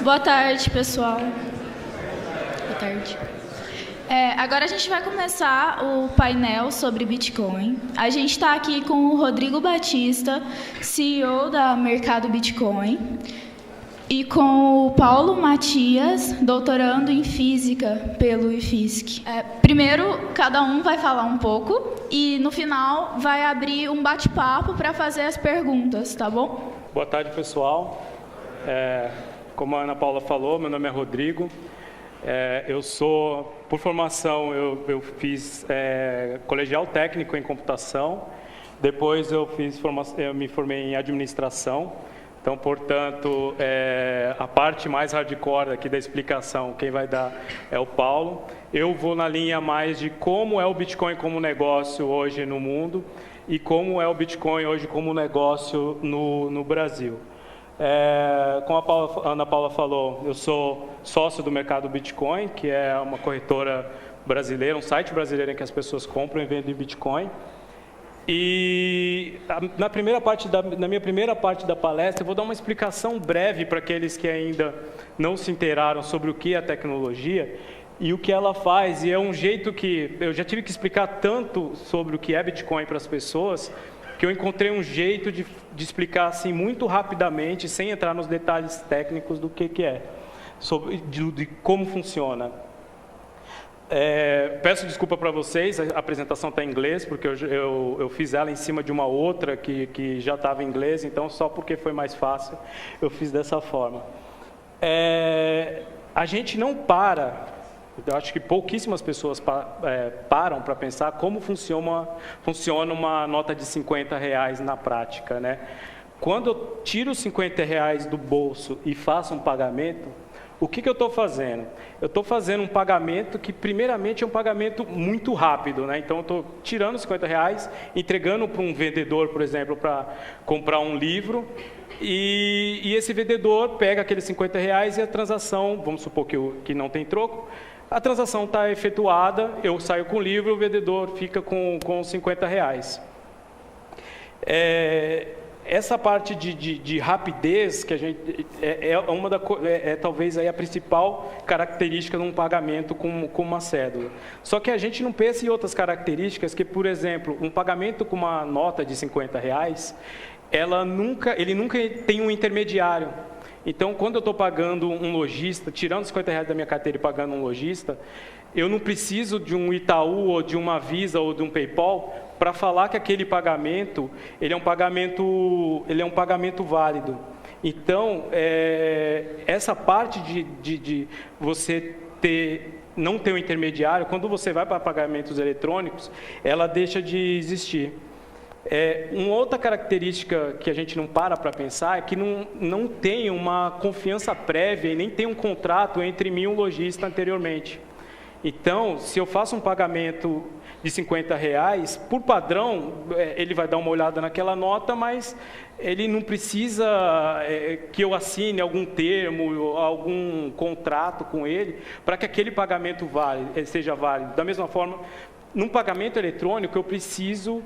Boa tarde, pessoal. Boa tarde. Agora a gente vai começar o painel sobre Bitcoin. A gente está aqui com o Rodrigo Batista, CEO da Mercado Bitcoin, e com o Paulo Matias, doutorando em Física pelo IFSC. Primeiro, cada um vai falar um pouco e, no final, vai abrir um bate-papo para fazer as perguntas, tá bom? Boa tarde, pessoal. Como a Ana Paula falou, meu nome é Rodrigo. Eu sou, por formação, eu fiz colegial técnico em computação. Depois eu me formei em administração. Então, portanto, a parte mais hardcore aqui da explicação, quem vai dar é o Paulo. Eu vou na linha mais de como é o Bitcoin como negócio hoje no mundo e como é o Bitcoin hoje como negócio no Brasil. Como a Ana Paula falou, eu sou sócio do Mercado Bitcoin, que é uma corretora brasileira, um site brasileiro em que as pessoas compram e vendem Bitcoin. E na minha primeira parte da palestra, eu vou dar uma explicação breve para aqueles que ainda não se inteiraram sobre o que é a tecnologia e o que ela faz. E é um jeito que eu já tive que explicar tanto sobre o que é Bitcoin para as pessoas, que eu encontrei um jeito de explicar assim muito rapidamente, sem entrar nos detalhes técnicos do que é, de como funciona. Peço desculpa para vocês, a apresentação está em inglês, porque eu fiz ela em cima de uma outra que já estava em inglês, então só porque foi mais fácil eu fiz dessa forma. A gente não para, eu acho que pouquíssimas pessoas param para pensar como funciona uma nota de R$50 na prática, né? Quando eu tiro os R$50 do bolso e faço um pagamento, o que eu estou fazendo? Eu estou fazendo um pagamento que, primeiramente, é um pagamento muito rápido, né? Então, eu estou tirando os R$50, entregando para um vendedor, por exemplo, para comprar um livro, e esse vendedor pega aqueles R$50 e a transação, vamos supor que não tem troco, a transação está efetuada, eu saio com o livro, o vendedor fica com os R$50. Essa parte de rapidez que a gente talvez aí a principal característica de um pagamento com uma cédula. Só que a gente não pensa em outras características que, por exemplo, um pagamento com uma nota de R$50, ele nunca tem um intermediário. Então, quando eu estou pagando um lojista, tirando os R$50 da minha carteira e pagando um lojista, eu não preciso de um Itaú, ou de uma Visa, ou de um PayPal, para falar que aquele pagamento, ele é um pagamento válido. Então, essa parte de você não ter um intermediário, quando você vai para pagamentos eletrônicos, ela deixa de existir. Uma outra característica que a gente não para pensar é que não tem uma confiança prévia e nem tem um contrato entre mim e o lojista anteriormente. Então, se eu faço um pagamento de R$50, por padrão, ele vai dar uma olhada naquela nota, mas ele não precisa que eu assine algum termo, algum contrato com ele, para que aquele pagamento seja válido. Da mesma forma, num pagamento eletrônico, eu preciso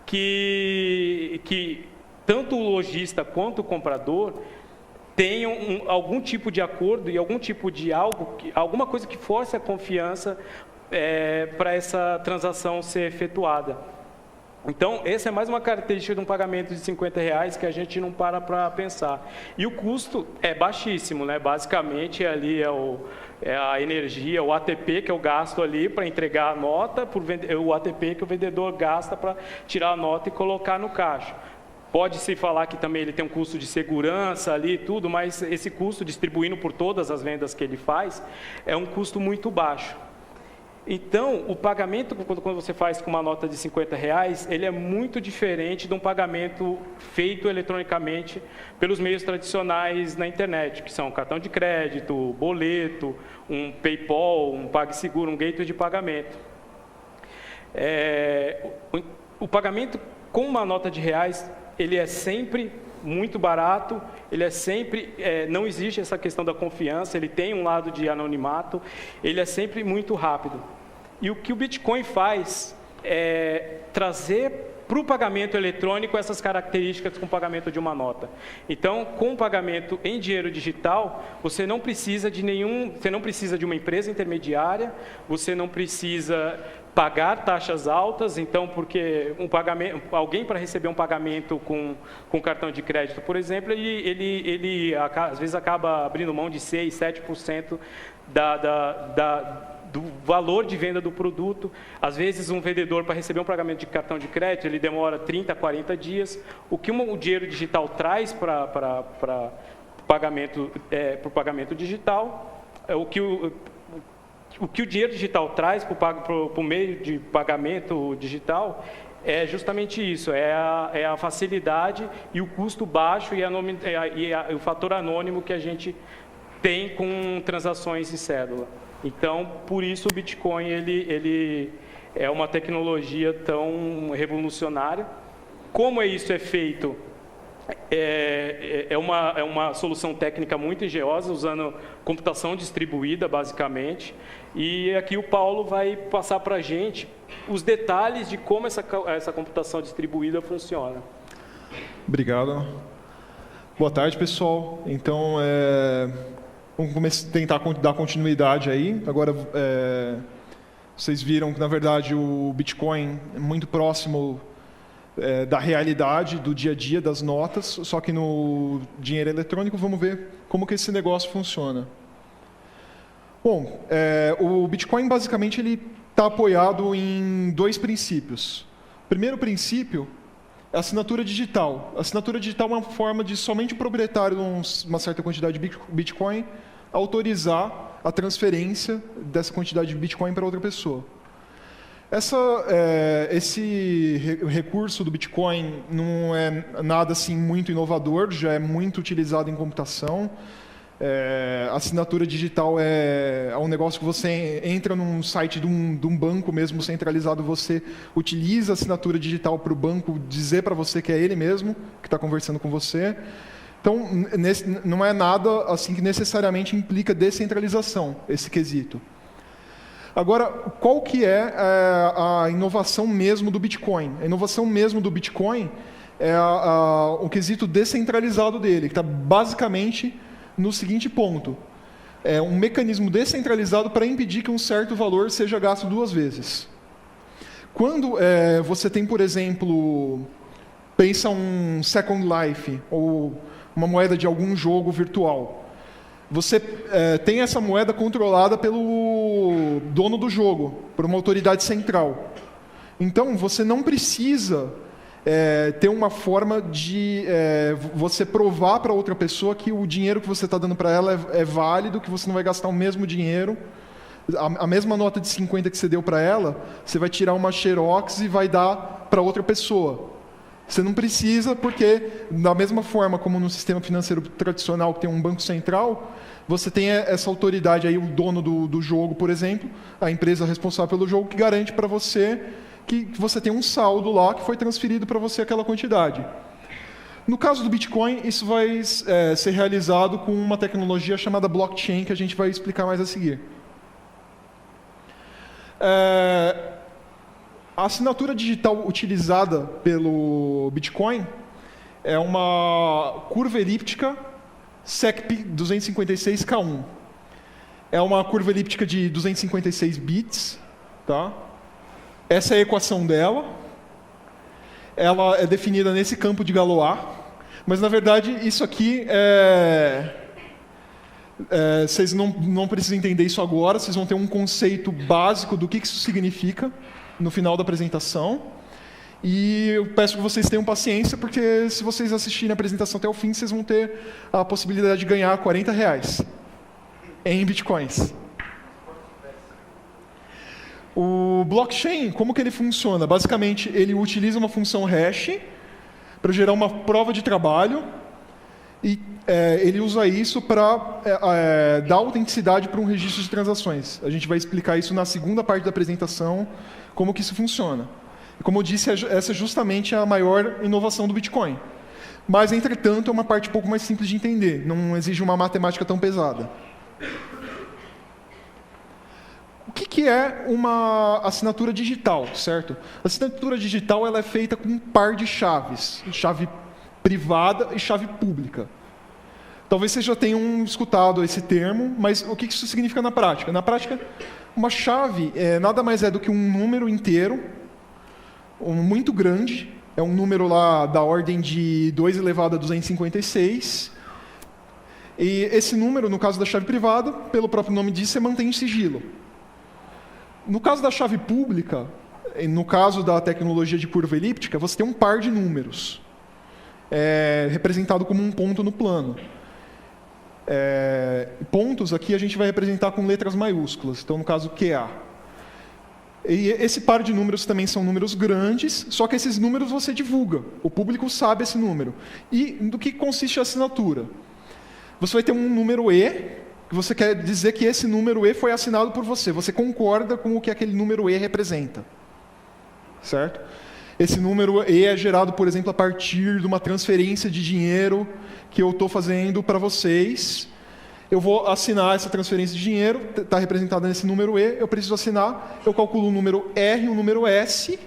que tanto o lojista quanto o comprador tenham algum tipo de acordo e algum tipo de alguma coisa que force a confiança para essa transação ser efetuada. Então, essa é mais uma característica de um pagamento de R$50 que a gente não para pensar. E o custo é baixíssimo, né? Basicamente, ali é a energia, o ATP que eu gasto ali para entregar a nota, o ATP que o vendedor gasta para tirar a nota e colocar no caixa. Pode-se falar que também ele tem um custo de segurança ali e tudo, mas esse custo, distribuindo por todas as vendas que ele faz, é um custo muito baixo. Então, o pagamento, quando você faz com uma nota de R$50, ele é muito diferente de um pagamento feito eletronicamente pelos meios tradicionais na internet, que são cartão de crédito, boleto, um PayPal, um PagSeguro, um gateway de pagamento. O pagamento com uma nota de R$, ele é sempre muito barato, ele é sempre, não existe essa questão da confiança, ele tem um lado de anonimato, ele é sempre muito rápido. E o que o Bitcoin faz é trazer para o pagamento eletrônico essas características com o pagamento de uma nota. Então, com o pagamento em dinheiro digital, você não precisa de uma empresa intermediária, você não precisa pagar taxas altas, então, porque alguém para receber um pagamento com cartão de crédito, por exemplo, ele às vezes acaba abrindo mão de 6%, 7% do valor de venda do produto. Às vezes, um vendedor, para receber um pagamento de cartão de crédito, ele demora 30, 40 dias. O que o dinheiro digital traz para o pagamento digital, o que o dinheiro digital traz para o meio de pagamento digital é justamente isso, é a facilidade e o custo baixo e o fator anônimo que a gente tem com transações em cédula. Então, por isso o Bitcoin ele é uma tecnologia tão revolucionária. Como isso é feito? É uma solução técnica muito engenhosa, usando computação distribuída, basicamente. E aqui o Paulo vai passar para a gente os detalhes de como essa computação distribuída funciona. Obrigado. Boa tarde, pessoal. Então, vamos tentar dar continuidade aí. Agora, vocês viram que, na verdade, o Bitcoin é muito próximo da realidade, do dia a dia, das notas, só que no dinheiro eletrônico. Vamos ver como que esse negócio funciona. Bom, o Bitcoin, basicamente, ele está apoiado em 2 princípios. O primeiro princípio é a assinatura digital. A assinatura digital é uma forma de somente o proprietário de uma certa quantidade de Bitcoin autorizar a transferência dessa quantidade de Bitcoin para outra pessoa. Esse recurso do Bitcoin não é nada assim muito inovador, já é muito utilizado em computação. A assinatura digital é um negócio que você entra num site de um banco mesmo centralizado, você utiliza a assinatura digital para o banco dizer para você que é ele mesmo que está conversando com você. Então, não é nada assim que necessariamente implica descentralização, esse quesito. Agora, qual que é a inovação mesmo do Bitcoin? A inovação mesmo do Bitcoin é o quesito descentralizado dele, que está basicamente no seguinte ponto. É um mecanismo descentralizado para impedir que um certo valor seja gasto 2 vezes. Quando você tem, por exemplo, pensa um Second Life, ou uma moeda de algum jogo virtual. Você tem essa moeda controlada pelo dono do jogo, por uma autoridade central. Então, você não precisa ter uma forma de você provar para outra pessoa que o dinheiro que você está dando para ela é válido, que você não vai gastar o mesmo dinheiro. A mesma nota de 50 que você deu para ela, você vai tirar uma xerox e vai dar para outra pessoa. Você não precisa, porque da mesma forma como no sistema financeiro tradicional que tem um banco central, você tem essa autoridade aí, o dono do jogo, por exemplo, a empresa responsável pelo jogo, que garante para você que você tem um saldo lá que foi transferido para você aquela quantidade. No caso do Bitcoin, isso vai ser realizado com uma tecnologia chamada blockchain, que a gente vai explicar mais a seguir. A assinatura digital utilizada pelo Bitcoin é uma curva elíptica SECP 256K1. É uma curva elíptica de 256 bits. Tá? Essa é a equação dela. Ela é definida nesse campo de Galois. Mas, na verdade, isso aqui vocês não precisam entender isso agora. Vocês vão ter um conceito básico do que isso significa no final da apresentação. E eu peço que vocês tenham paciência, porque se vocês assistirem a apresentação até o fim, vocês vão ter a possibilidade de ganhar R$40 em bitcoins. O blockchain, como que ele funciona? Basicamente, ele utiliza uma função hash para gerar uma prova de trabalho e ele usa isso para dar autenticidade para um registro de transações. A gente vai explicar isso na segunda parte da apresentação, como que isso funciona. E como eu disse, essa é justamente a maior inovação do Bitcoin. Mas, entretanto, é uma parte um pouco mais simples de entender, não exige uma matemática tão pesada. O que que é uma assinatura digital, certo? A assinatura digital ela é feita com um par de chaves, chave privada e chave pública. Talvez vocês já tenham escutado esse termo, mas o que isso significa na prática? Na prática, uma chave nada mais é do que um número inteiro, muito grande, é um número lá da ordem de 2 elevado a 256, e esse número, no caso da chave privada, pelo próprio nome diz, você mantém em sigilo. No caso da chave pública, no caso da tecnologia de curva elíptica, você tem um par de números, representado como um ponto no plano. Pontos aqui a gente vai representar com letras maiúsculas, então no caso QA. E esse par de números também são números grandes, só que esses números você divulga, o público sabe esse número. E do que consiste a assinatura? Você vai ter um número E, que você quer dizer que esse número E foi assinado por você, você concorda com o que aquele número E representa. Certo? Esse número E é gerado, por exemplo, a partir de uma transferência de dinheiro que eu estou fazendo para vocês. Eu vou assinar essa transferência de dinheiro, está representada nesse número E, eu preciso assinar, eu calculo o número R e o número S,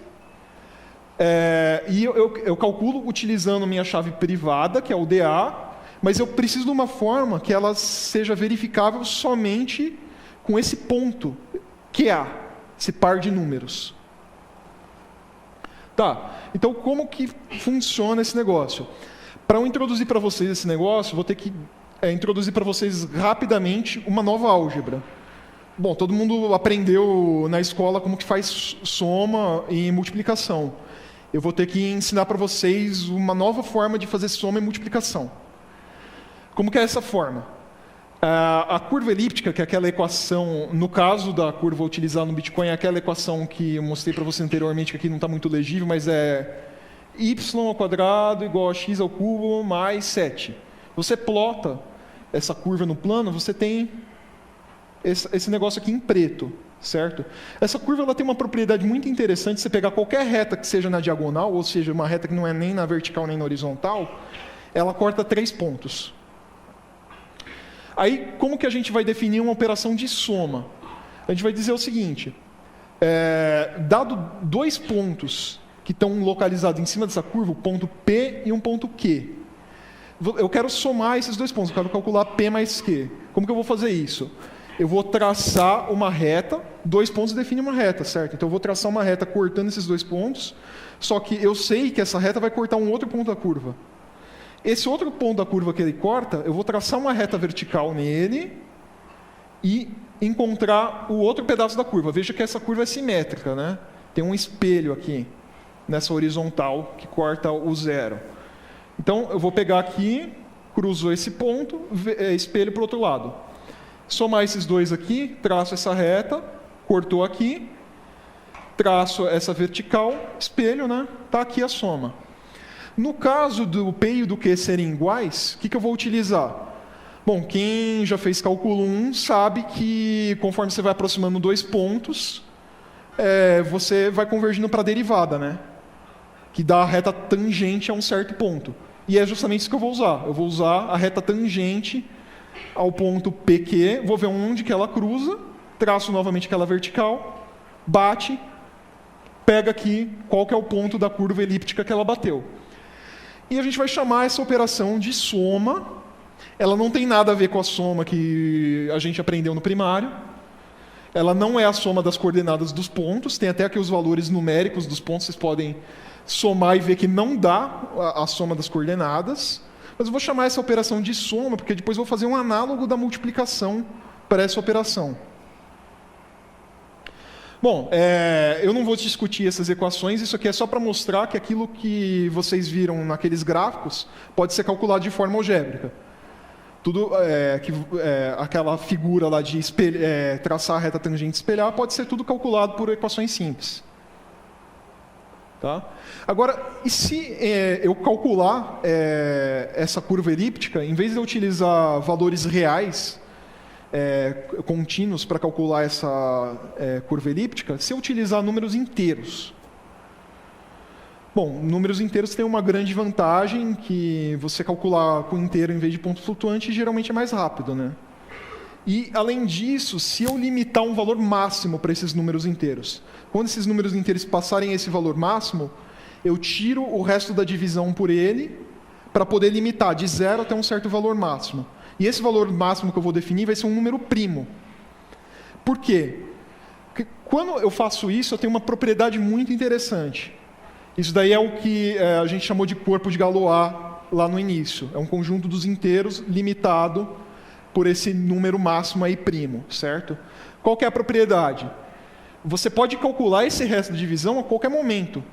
e eu calculo utilizando minha chave privada, que é o DA, mas eu preciso de uma forma que ela seja verificável somente com esse ponto, QA, esse par de números. Tá, então como que funciona esse negócio? Para eu introduzir para vocês esse negócio, vou ter que introduzir para vocês rapidamente uma nova álgebra. Bom, todo mundo aprendeu na escola como que faz soma e multiplicação. Eu vou ter que ensinar para vocês uma nova forma de fazer soma e multiplicação. Como que é essa forma? A curva elíptica, que é aquela equação, no caso da curva utilizada no Bitcoin, é aquela equação que eu mostrei para você anteriormente, que aqui não está muito legível, mas é y² igual a x ao cubo mais 7. Você plota essa curva no plano, você tem esse negócio aqui em preto, certo? Essa curva ela tem uma propriedade muito interessante, você pegar qualquer reta que seja na diagonal, ou seja, uma reta que não é nem na vertical nem na horizontal, ela corta 3 pontos. Aí, como que a gente vai definir uma operação de soma? A gente vai dizer o seguinte, dado 2 pontos que estão localizados em cima dessa curva, o ponto P e um ponto Q, eu quero somar esses 2 pontos, eu quero calcular P mais Q. Como que eu vou fazer isso? Eu vou traçar uma reta, 2 pontos definem uma reta, certo? Então eu vou traçar uma reta cortando esses 2 pontos, só que eu sei que essa reta vai cortar um outro ponto da curva. Esse outro ponto da curva que ele corta, eu vou traçar uma reta vertical nele e encontrar o outro pedaço da curva. Veja que essa curva é simétrica, né? Tem um espelho aqui, nessa horizontal, que corta o 0. Então, eu vou pegar aqui, cruzou esse ponto, espelho para o outro lado. Somar esses 2 aqui, traço essa reta, cortou aqui, traço essa vertical, espelho, né? Está aqui a soma. No caso do P e do Q serem iguais, o que eu vou utilizar? Bom, quem já fez cálculo 1 sabe que conforme você vai aproximando 2 pontos, você vai convergindo para a derivada, né? Que dá a reta tangente a um certo ponto. E é justamente isso que eu vou usar. Eu vou usar a reta tangente ao ponto PQ, vou ver onde que ela cruza, traço novamente aquela vertical, bate, pega aqui qual que é o ponto da curva elíptica que ela bateu. E a gente vai chamar essa operação de soma. Ela não tem nada a ver com a soma que a gente aprendeu no primário. Ela não é a soma das coordenadas dos pontos. Tem até aqui os valores numéricos dos pontos. Vocês podem somar e ver que não dá a soma das coordenadas. Mas eu vou chamar essa operação de soma, porque depois eu vou fazer um análogo da multiplicação para essa operação. Bom, eu não vou discutir essas equações, isso aqui é só para mostrar que aquilo que vocês viram naqueles gráficos pode ser calculado de forma algébrica. Tudo aquela figura lá de traçar a reta tangente e espelhar pode ser tudo calculado por equações simples. Tá? Agora, e se eu calcular essa curva elíptica, em vez de eu utilizar valores reais, contínuos para calcular essa curva elíptica, se eu utilizar números inteiros? Bom, números inteiros têm uma grande vantagem, que você calcular com inteiro em vez de ponto flutuante geralmente é mais rápido, né? E, além disso, se eu limitar um valor máximo para esses números inteiros, quando esses números inteiros passarem esse valor máximo, eu tiro o resto da divisão por ele para poder limitar de 0 até um certo valor máximo. E esse valor máximo que eu vou definir vai ser um número primo. Por quê? Porque quando eu faço isso, eu tenho uma propriedade muito interessante. Isso daí é o que a gente chamou de corpo de Galois lá no início. É um conjunto dos inteiros limitado por esse número máximo aí primo, certo? Qual que é a propriedade? Você pode calcular esse resto de divisão a qualquer momento.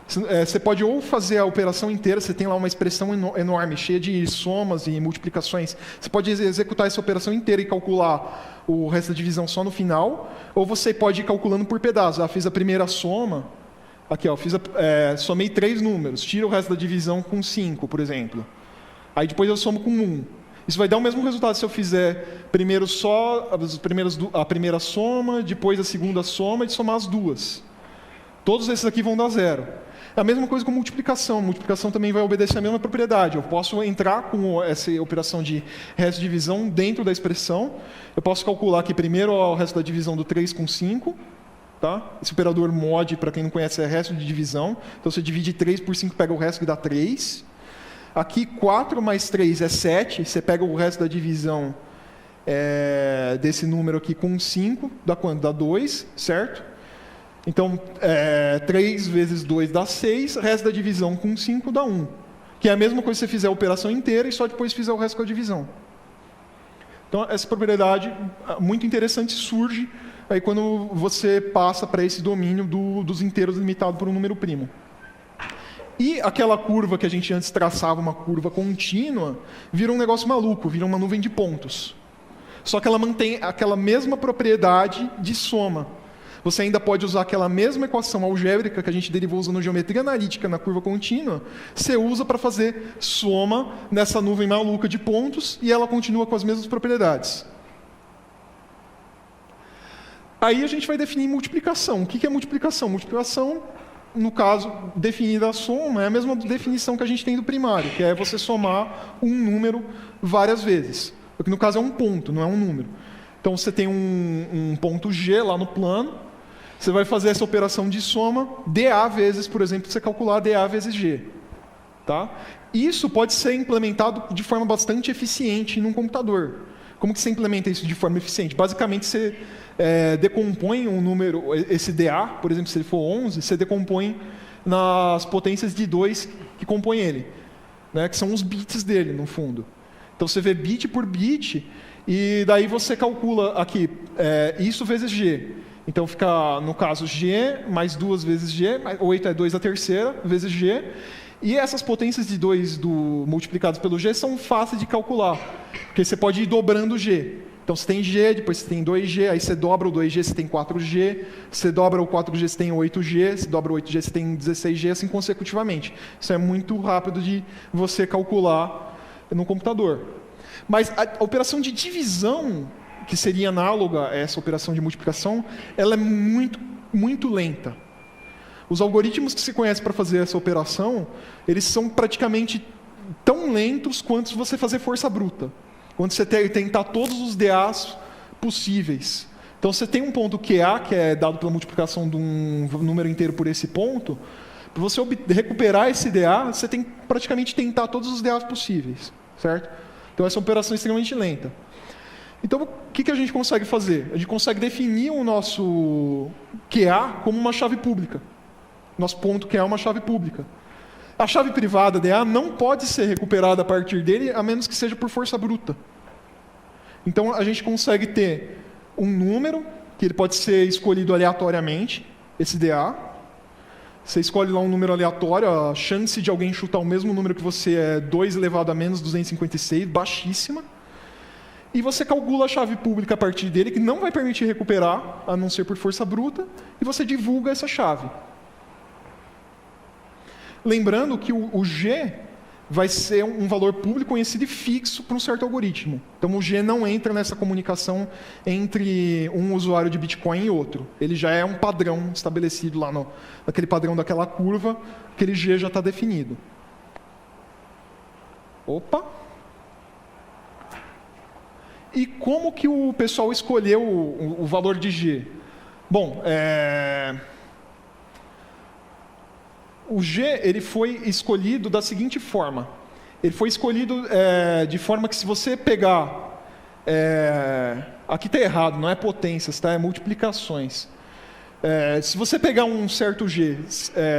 Você pode ou fazer a operação inteira, você tem lá uma expressão enorme, cheia de somas e multiplicações. Você pode executar essa operação inteira e calcular o resto da divisão só no final, ou você pode ir calculando por pedaços. Fiz a primeira soma, aqui, somei 3 números, tiro o resto da divisão com 5, por exemplo. Aí depois eu somo com 1. Isso vai dar o mesmo resultado se eu fizer primeiro só a primeira soma, depois a segunda soma e somar as duas. Todos esses aqui vão dar 0. É a mesma coisa com multiplicação. Multiplicação também vai obedecer a mesma propriedade. Eu posso entrar com essa operação de resto de divisão dentro da expressão. Eu posso calcular aqui primeiro o resto da divisão do 3 com 5. Tá? Esse operador mod, para quem não conhece, é resto de divisão. Então você divide 3 por 5, pega o resto que dá 3. Aqui 4 mais 3 é 7. Você pega o resto da divisão desse número aqui com 5. Dá quanto? Dá 2, certo? Então, 3 vezes 2 dá 6. O resto da divisão com 5 dá 1. Que é a mesma coisa se você fizer a operação inteira e só depois fizer o resto com a divisão. Então, essa propriedade muito interessante surge aí quando você passa para esse domínio dos inteiros limitado por um número primo. E aquela curva que a gente antes traçava, uma curva contínua, vira um negócio maluco, vira uma nuvem de pontos. Só que ela mantém aquela mesma propriedade de soma. Você ainda pode usar aquela mesma equação algébrica que a gente derivou usando geometria analítica na curva contínua, você usa para fazer soma nessa nuvem maluca de pontos e ela continua com as mesmas propriedades. Aí a gente vai definir multiplicação. O que é multiplicação? Multiplicação, no caso, definida a soma, é a mesma definição que a gente tem do primário, que é você somar um número várias vezes. Porque no caso é um ponto, não é um número. Então você tem um ponto G lá no plano, você vai fazer essa operação de soma, dA vezes, por exemplo, você calcular dA vezes G. Tá? Isso pode ser implementado de forma bastante eficiente num computador. Como que você implementa isso de forma eficiente? Basicamente, você decompõe um número, esse dA, por exemplo, se ele for 11, você decompõe nas potências de 2 que compõem ele, né, que são os bits dele, no fundo. Então, você vê bit por bit, e daí você calcula aqui, isso vezes G. Então, fica, no caso, G mais 2 vezes G, 8 é 2 a terceira, vezes G. E essas potências de 2 multiplicadas pelo G são fáceis de calcular, porque você pode ir dobrando o G. Então, você tem G, depois você tem 2G, aí você dobra o 2G, você tem 4G, você dobra o 4G, você tem 8G, você dobra o 8G, você tem 16G, assim consecutivamente. Isso é muito rápido de você calcular no computador. Mas a operação de divisão, que seria análoga a essa operação de multiplicação, ela é muito, muito lenta. Os algoritmos que se conhece para fazer essa operação, eles são praticamente tão lentos quanto se você fazer força bruta. Quando você tentar todos os DAs possíveis. Então, você tem um ponto QA, que é dado pela multiplicação de um número inteiro por esse ponto. Para você recuperar esse DA, você tem que praticamente tentar todos os DAs possíveis. Certo? Então, essa é uma operação extremamente lenta. Então, o que a gente consegue fazer? A gente consegue definir o nosso QA como uma chave pública. Nosso ponto QA é uma chave pública. A chave privada DA não pode ser recuperada a partir dele, a menos que seja por força bruta. Então, a gente consegue ter um número, que ele pode ser escolhido aleatoriamente, esse DA. Você escolhe lá um número aleatório, a chance de alguém chutar o mesmo número que você é 2 elevado a menos 256, baixíssima. E você calcula a chave pública a partir dele, que não vai permitir recuperar, a não ser por força bruta, e você divulga essa chave. Lembrando que o G vai ser um valor público conhecido e fixo para um certo algoritmo. Então, o G não entra nessa comunicação entre um usuário de Bitcoin e outro. Ele já é um padrão estabelecido lá naquele padrão daquela curva, aquele G já está definido. Opa! E como que o pessoal escolheu o valor de G? Bom, o G ele foi escolhido da seguinte forma. Ele foi escolhido de forma que se você pegar... aqui está errado, não é potências, tá? É multiplicações. Se você pegar um certo G,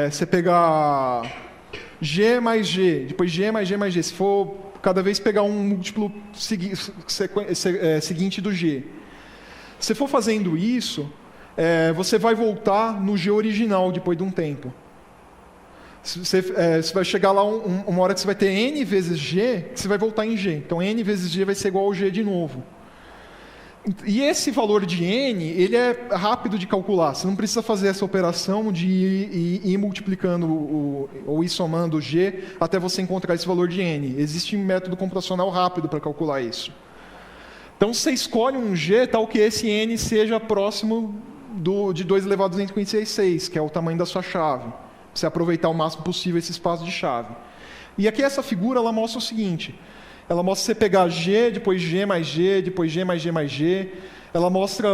você pegar G mais G, depois G mais G mais G, se for cada vez pegar um múltiplo seguinte do G. Se for fazendo isso, você vai voltar no G original depois de um tempo. Você vai chegar lá uma hora que você vai ter N vezes G, que você vai voltar em G. Então, N vezes G vai ser igual ao G de novo. E esse valor de N, ele é rápido de calcular. Você não precisa fazer essa operação de ir multiplicando ou ir somando o G até você encontrar esse valor de N. Existe um método computacional rápido para calcular isso. Então, você escolhe um G tal que esse N seja próximo de 2 elevado a 256, que é o tamanho da sua chave. Você aproveitar o máximo possível esse espaço de chave. E aqui essa figura ela mostra o seguinte. Ela mostra você pegar G, depois G mais G, depois G mais G mais G. Ela mostra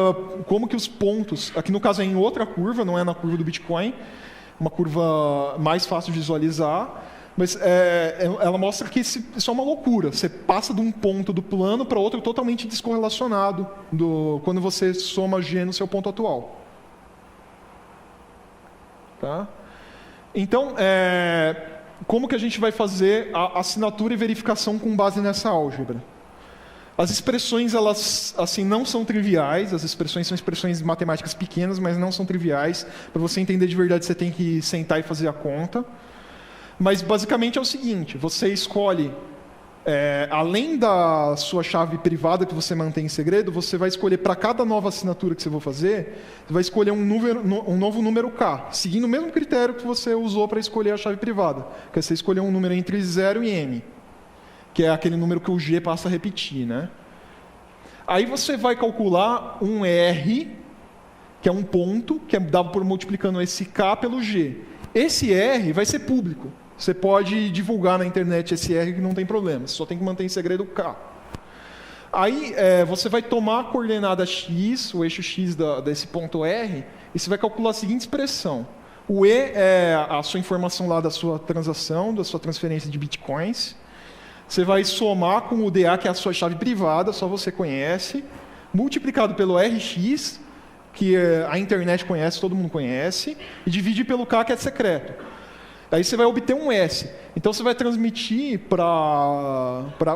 como que os pontos, aqui no caso é em outra curva, não é na curva do Bitcoin, uma curva mais fácil de visualizar, mas ela mostra que isso é uma loucura. Você passa de um ponto do plano para outro totalmente descorrelacionado quando você soma G no seu ponto atual. Tá? Então, como que a gente vai fazer a assinatura e verificação com base nessa álgebra? As expressões, elas assim, não são triviais, as expressões são expressões matemáticas pequenas, mas não são triviais. Para você entender de verdade, você tem que sentar e fazer a conta. Mas, basicamente, é o seguinte, você escolhe, além da sua chave privada que você mantém em segredo, você vai escolher para cada nova assinatura que você for fazer, você vai escolher um novo número K, seguindo o mesmo critério que você usou para escolher a chave privada, que é você escolher um número entre 0 e n, que é aquele número que o G passa a repetir, né? Aí você vai calcular um R, que é um ponto, que é dado por multiplicando esse K pelo G. Esse R vai ser público. Você pode divulgar na internet esse R que não tem problema, você só tem que manter em segredo o K. Aí você vai tomar a coordenada x, o eixo x desse ponto R, e você vai calcular a seguinte expressão. O E é a sua informação lá da sua transação, da sua transferência de bitcoins. Você vai somar com o DA, que é a sua chave privada, só você conhece, multiplicado pelo RX, que a internet conhece, todo mundo conhece, e divide pelo K, que é secreto. Aí você vai obter um S. Então você vai transmitir para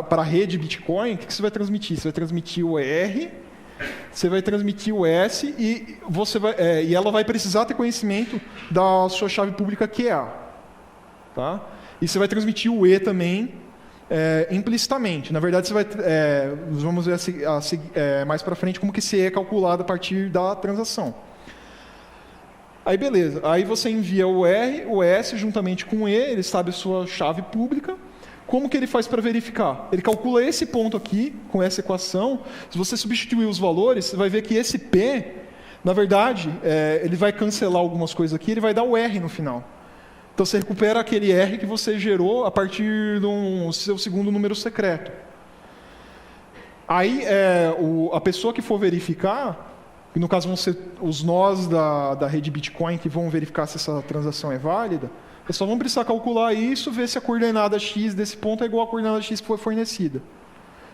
a rede Bitcoin, o que você vai transmitir? Você vai transmitir o R, você vai transmitir o S e, e ela vai precisar ter conhecimento da sua chave pública QA. Tá? E você vai transmitir o E também implicitamente. Na verdade, você vai, vamos ver mais para frente como que esse E é calculado a partir da transação. Aí beleza, aí você envia o R, o S juntamente com o E, ele sabe a sua chave pública. Como que ele faz para verificar? Ele calcula esse ponto aqui, com essa equação. Se você substituir os valores, você vai ver que esse P, na verdade, ele vai cancelar algumas coisas aqui, ele vai dar o R no final. Então você recupera aquele R que você gerou a partir do seu segundo número secreto. Aí a pessoa que for verificar, que no caso vão ser os nós da rede Bitcoin que vão verificar se essa transação é válida, eles só vão precisar calcular isso, ver se a coordenada x desse ponto é igual à coordenada x que foi fornecida.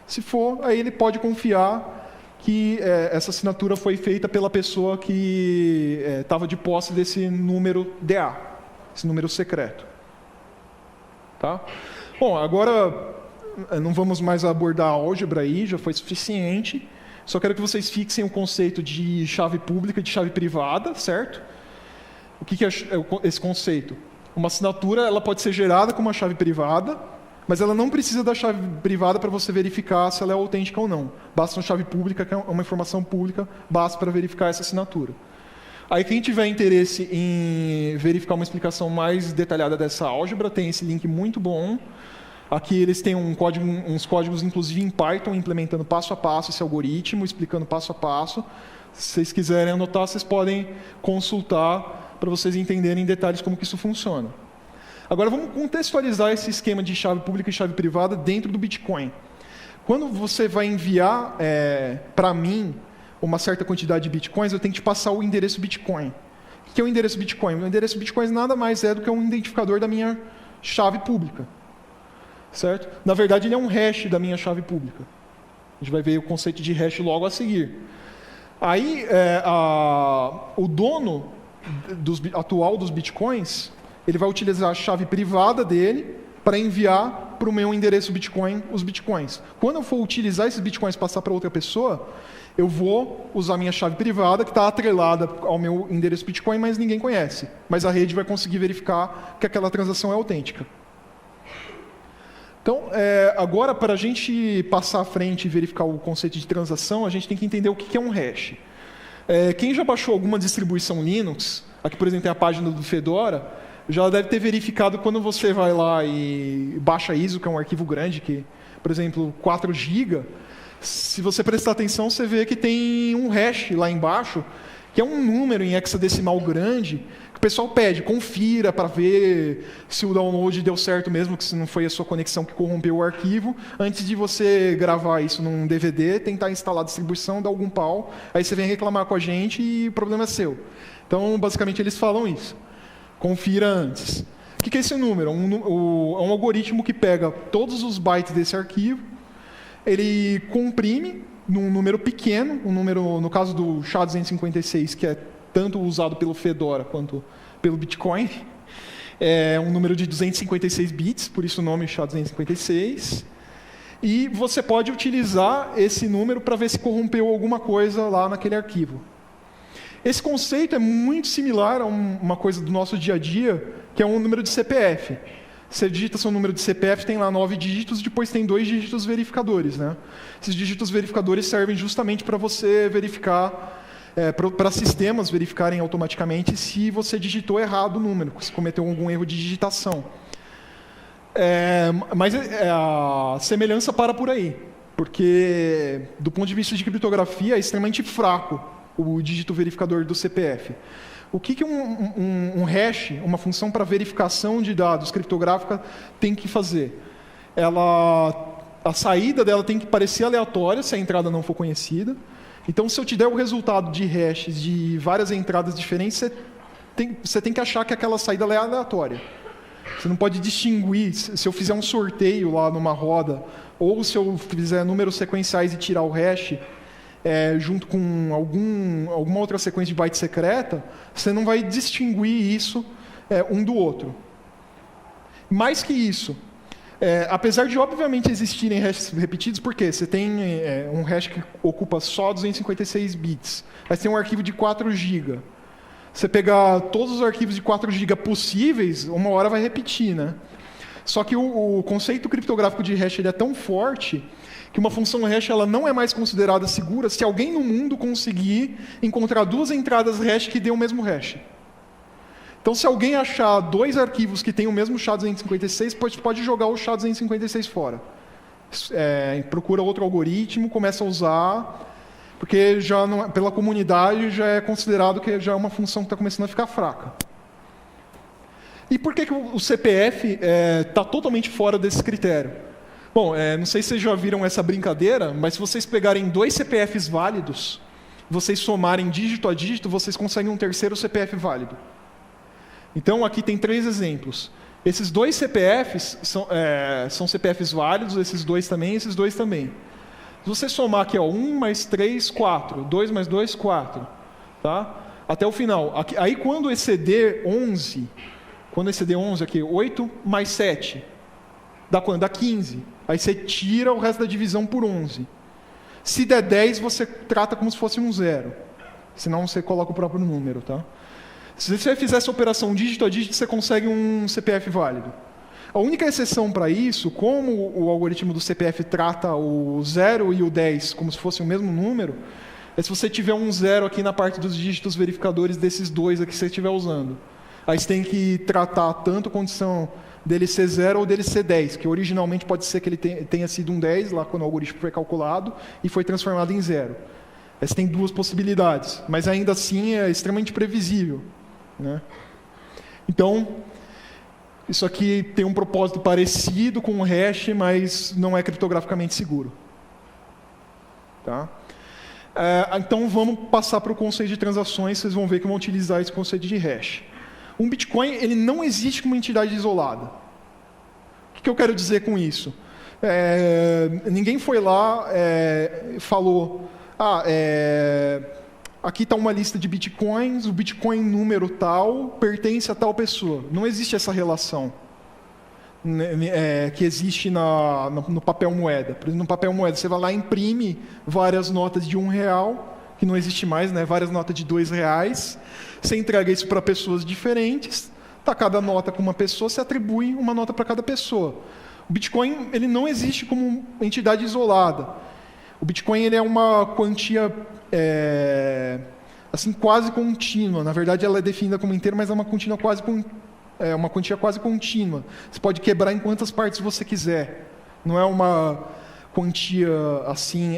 Se for, aí ele pode confiar que essa assinatura foi feita pela pessoa que estava de posse desse número DA, esse número secreto. Tá? Bom, agora não vamos mais abordar a álgebra aí, já foi suficiente. Só quero que vocês fixem o conceito de chave pública e de chave privada, certo? O que é esse conceito? Uma assinatura ela pode ser gerada com uma chave privada, mas ela não precisa da chave privada para você verificar se ela é autêntica ou não. Basta uma chave pública, que é uma informação pública, basta para verificar essa assinatura. Aí quem tiver interesse em verificar uma explicação mais detalhada dessa álgebra, tem esse link muito bom. Aqui eles têm uns códigos, inclusive em Python, implementando passo a passo esse algoritmo, explicando passo a passo. Se vocês quiserem anotar, vocês podem consultar para vocês entenderem em detalhes como que isso funciona. Agora vamos contextualizar esse esquema de chave pública e chave privada dentro do Bitcoin. Quando você vai enviar para mim uma certa quantidade de bitcoins, eu tenho que te passar o endereço Bitcoin. O que é o endereço Bitcoin? O endereço Bitcoin nada mais é do que um identificador da minha chave pública. Certo? Na verdade, ele é um hash da minha chave pública. A gente vai ver o conceito de hash logo a seguir. Aí, o dono atual dos bitcoins, ele vai utilizar a chave privada dele para enviar para o meu endereço Bitcoin os bitcoins. Quando eu for utilizar esses bitcoins e passar para outra pessoa, eu vou usar a minha chave privada, que está atrelada ao meu endereço Bitcoin, mas ninguém conhece. Mas a rede vai conseguir verificar que aquela transação é autêntica. Então, agora, para a gente passar à frente e verificar o conceito de transação, a gente tem que entender o que é um hash. Quem já baixou alguma distribuição Linux, aqui, por exemplo, tem a página do Fedora, já deve ter verificado quando você vai lá e baixa ISO, que é um arquivo grande, que, por exemplo, 4 GB, se você prestar atenção, você vê que tem um hash lá embaixo, que é um número em hexadecimal grande, que o pessoal pede, confira para ver se o download deu certo mesmo, que se não foi a sua conexão que corrompeu o arquivo, antes de você gravar isso num DVD, tentar instalar a distribuição, dar algum pau, aí você vem reclamar com a gente e o problema é seu. Então, basicamente, eles falam isso. Confira antes. O que é esse número? É um algoritmo que pega todos os bytes desse arquivo, ele comprime num número pequeno, um número, no caso do SHA-256, que é tanto usado pelo Fedora quanto pelo Bitcoin, é um número de 256 bits, por isso o nome SHA-256. E você pode utilizar esse número para ver se corrompeu alguma coisa lá naquele arquivo. Esse conceito é muito similar a uma coisa do nosso dia a dia, que é um número de CPF. Você digita seu número de CPF, tem lá 9 dígitos, depois tem 2 dígitos verificadores. Né? Esses dígitos verificadores servem justamente para você verificar, para sistemas verificarem automaticamente se você digitou errado o número, se cometeu algum erro de digitação. Mas a semelhança para por aí, porque do ponto de vista de criptografia é extremamente fraco o dígito verificador do CPF. O que um hash, uma função para verificação de dados criptográfica, tem que fazer? A saída dela tem que parecer aleatória, se a entrada não for conhecida. Então, se eu te der o resultado de hashes de várias entradas diferentes, você tem que achar que aquela saída é aleatória. Você não pode distinguir, se eu fizer um sorteio lá numa roda, ou se eu fizer números sequenciais e tirar o hash, junto com alguma outra sequência de byte secreta, você não vai distinguir isso um do outro. Mais que isso, apesar de obviamente existirem hashes repetidos, por quê? Você tem um hash que ocupa só 256 bits, aí você tem um arquivo de 4 GB. Você pegar todos os arquivos de 4 GB possíveis, uma hora vai repetir, né? Só que o conceito criptográfico de hash ele é tão forte que uma função hash ela não é mais considerada segura se alguém no mundo conseguir encontrar 2 entradas hash que dêem o mesmo hash. Então, se alguém achar 2 arquivos que têm o mesmo SHA-256, pode jogar o SHA-256 fora. Procura outro algoritmo, começa a usar, porque já não, pela comunidade já é considerado que já é uma função que está começando a ficar fraca. E por que o CPF está totalmente fora desse critério? Bom, não sei se vocês já viram essa brincadeira, mas se vocês pegarem 2 CPFs válidos, vocês somarem dígito a dígito, vocês conseguem um terceiro CPF válido. Então, aqui tem 3 exemplos. Esses 2 CPFs são CPFs válidos, esses 2 também, esses 2 também. Se você somar aqui, 1 mais 3, 4. 2 mais 2, 4. Tá? Até o final. Aí, quando exceder 11, aqui, 8 mais 7, dá quanto? Dá 15. Aí você tira o resto da divisão por 11. Se der 10, você trata como se fosse um 0. Senão você coloca o próprio número. Tá? Se você fizer essa operação dígito a dígito, você consegue um CPF válido. A única exceção para isso, como o algoritmo do CPF trata o 0 e o 10 como se fosse o mesmo número, é se você tiver um 0 aqui na parte dos dígitos verificadores desses 2 aqui que você estiver usando. Aí você tem que tratar tanto a condição dele ser 0 ou dele ser 10, que originalmente pode ser que ele tenha sido um 10, lá quando o algoritmo foi calculado, e foi transformado em 0. Aí você tem 2 possibilidades, mas ainda assim é extremamente previsível. Né? Então, isso aqui tem um propósito parecido com o hash, mas não é criptograficamente seguro. Tá? Então, vamos passar para o conceito de transações, vocês vão ver que vão utilizar esse conceito de hash. Um Bitcoin ele não existe como entidade isolada. O que eu quero dizer com isso? Ninguém foi lá e falou, aqui está uma lista de Bitcoins, o Bitcoin número tal pertence a tal pessoa. Não existe essa relação que existe no papel moeda. Por exemplo, no papel moeda, você vai lá e imprime várias notas de R$1, que não existe mais, né? Várias notas de R$2. Você entrega isso para pessoas diferentes, tá cada nota com uma pessoa, você atribui uma nota para cada pessoa. O Bitcoin ele não existe como entidade isolada. O Bitcoin ele é uma quantia assim, quase contínua. Na verdade, ela é definida como inteira, mas é uma quantia quase contínua. Você pode quebrar em quantas partes você quiser. Não é uma quantia assim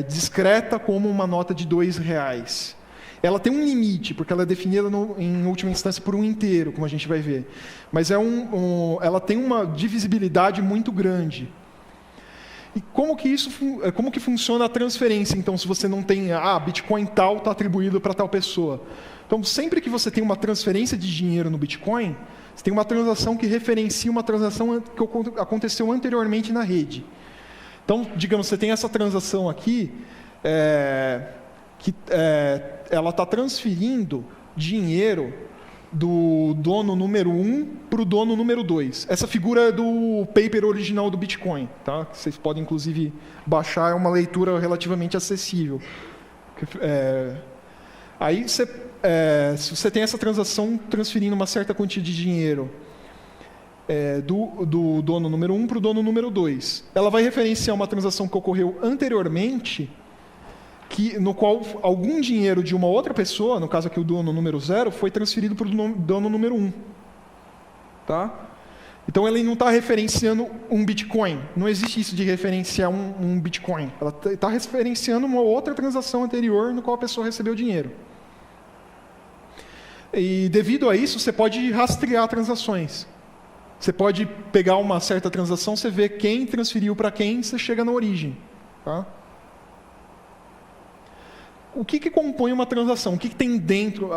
discreta como uma nota de R$2. Ela tem um limite, porque ela é definida em última instância por um inteiro, como a gente vai ver. Mas ela tem uma divisibilidade muito grande. E como que funciona a transferência? Então, se você não tem, Bitcoin tal está atribuído para tal pessoa. Então, sempre que você tem uma transferência de dinheiro no Bitcoin, você tem uma transação que referencia uma transação que aconteceu anteriormente na rede. Então, digamos, você tem essa transação aqui, ela está transferindo dinheiro do dono número 1 para o dono número 2. Essa figura é do paper original do Bitcoin. Tá? Vocês podem, inclusive, baixar, é uma leitura relativamente acessível. Aí, se você tem essa transação transferindo uma certa quantia de dinheiro do dono número 1 para o dono número 2, ela vai referenciar uma transação que ocorreu anteriormente, no qual algum dinheiro de uma outra pessoa, no caso aqui o dono número 0, foi transferido para o dono número 1. Tá? Então, ele não está referenciando um Bitcoin. Não existe isso de referenciar um Bitcoin. Ela está referenciando uma outra transação anterior no qual a pessoa recebeu dinheiro. E, devido a isso, você pode rastrear transações. Você pode pegar uma certa transação, você vê quem transferiu para quem, você chega na origem. Tá? O que compõe uma transação? O que tem dentro,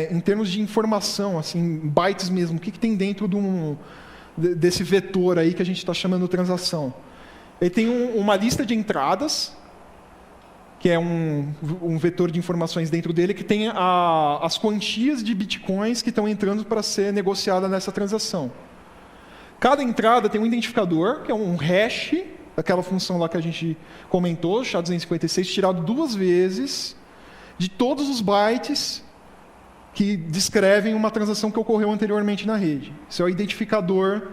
em termos de informação, assim, bytes mesmo, o que tem dentro desse vetor aí que a gente está chamando de transação? Ele tem uma lista de entradas, que é um vetor de informações dentro dele, que tem as quantias de bitcoins que estão entrando para ser negociada nessa transação. Cada entrada tem um identificador, que é um hash, aquela função lá que a gente comentou, SHA-256, tirado 2 vezes de todos os bytes que descrevem uma transação que ocorreu anteriormente na rede. Esse é o identificador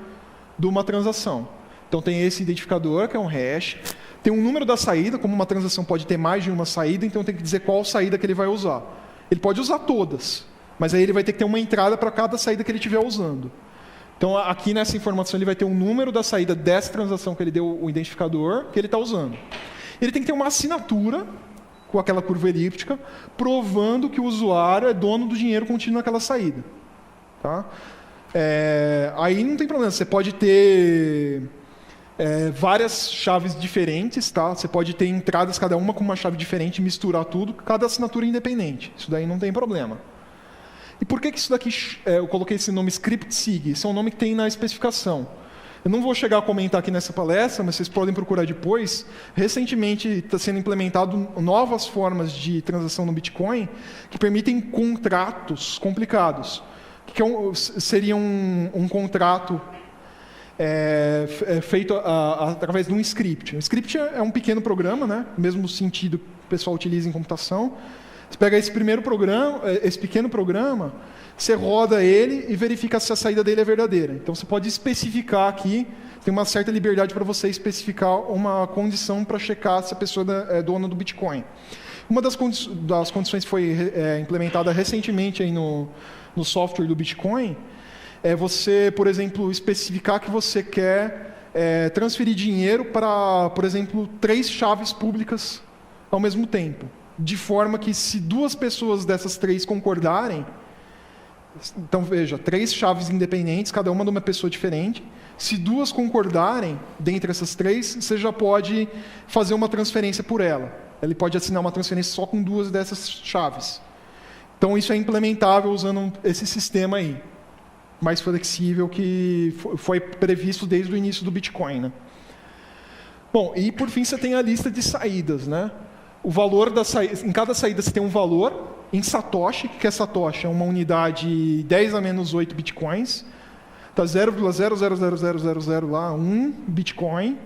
de uma transação. Então, tem esse identificador, que é um hash. Tem um número da saída, como uma transação pode ter mais de uma saída, então tem que dizer qual saída que ele vai usar. Ele pode usar todas, mas aí ele vai ter que ter uma entrada para cada saída que ele estiver usando. Então, aqui nessa informação, ele vai ter um número da saída dessa transação que ele deu o identificador, que ele está usando. Ele tem que ter uma assinatura com aquela curva elíptica, provando que o usuário é dono do dinheiro contínuo naquela saída. Tá? Aí não tem problema, você pode ter várias chaves diferentes, tá? Você pode ter entradas, cada uma com uma chave diferente, misturar tudo, cada assinatura é independente. Isso daí não tem problema. E por que isso daqui, eu coloquei esse nome script-sig? Esse é um nome que tem na especificação. Eu não vou chegar a comentar aqui nessa palestra, mas vocês podem procurar depois. Recentemente está sendo implementado novas formas de transação no Bitcoin que permitem contratos complicados. Seria um contrato feito através de um script. Um script é um pequeno programa, né? Mesmo sentido que o pessoal utiliza em computação. Você pega esse pequeno programa, você roda ele e verifica se a saída dele é verdadeira. Então, você pode especificar aqui, tem uma certa liberdade para você especificar uma condição para checar se a pessoa é dona do Bitcoin. Uma das condições que foi implementada recentemente aí no software do Bitcoin é você, por exemplo, especificar que você quer transferir dinheiro para, por exemplo, 3 chaves públicas ao mesmo tempo. De forma que, se 2 pessoas dessas 3 concordarem, então veja, 3 chaves independentes, cada uma de uma pessoa diferente. Se 2 concordarem, dentre essas 3, você já pode fazer uma transferência por ela. Ele pode assinar uma transferência só com 2 dessas chaves. Então, isso é implementável usando esse sistema aí, mais flexível, que foi previsto desde o início do Bitcoin, né? Bom, e por fim você tem a lista de saídas, né? O valor da saída, em cada saída você tem um valor em Satoshi. O que é Satoshi? É uma unidade 10 a menos 8 Bitcoins. Está 0,00000 lá, 1 Bitcoin,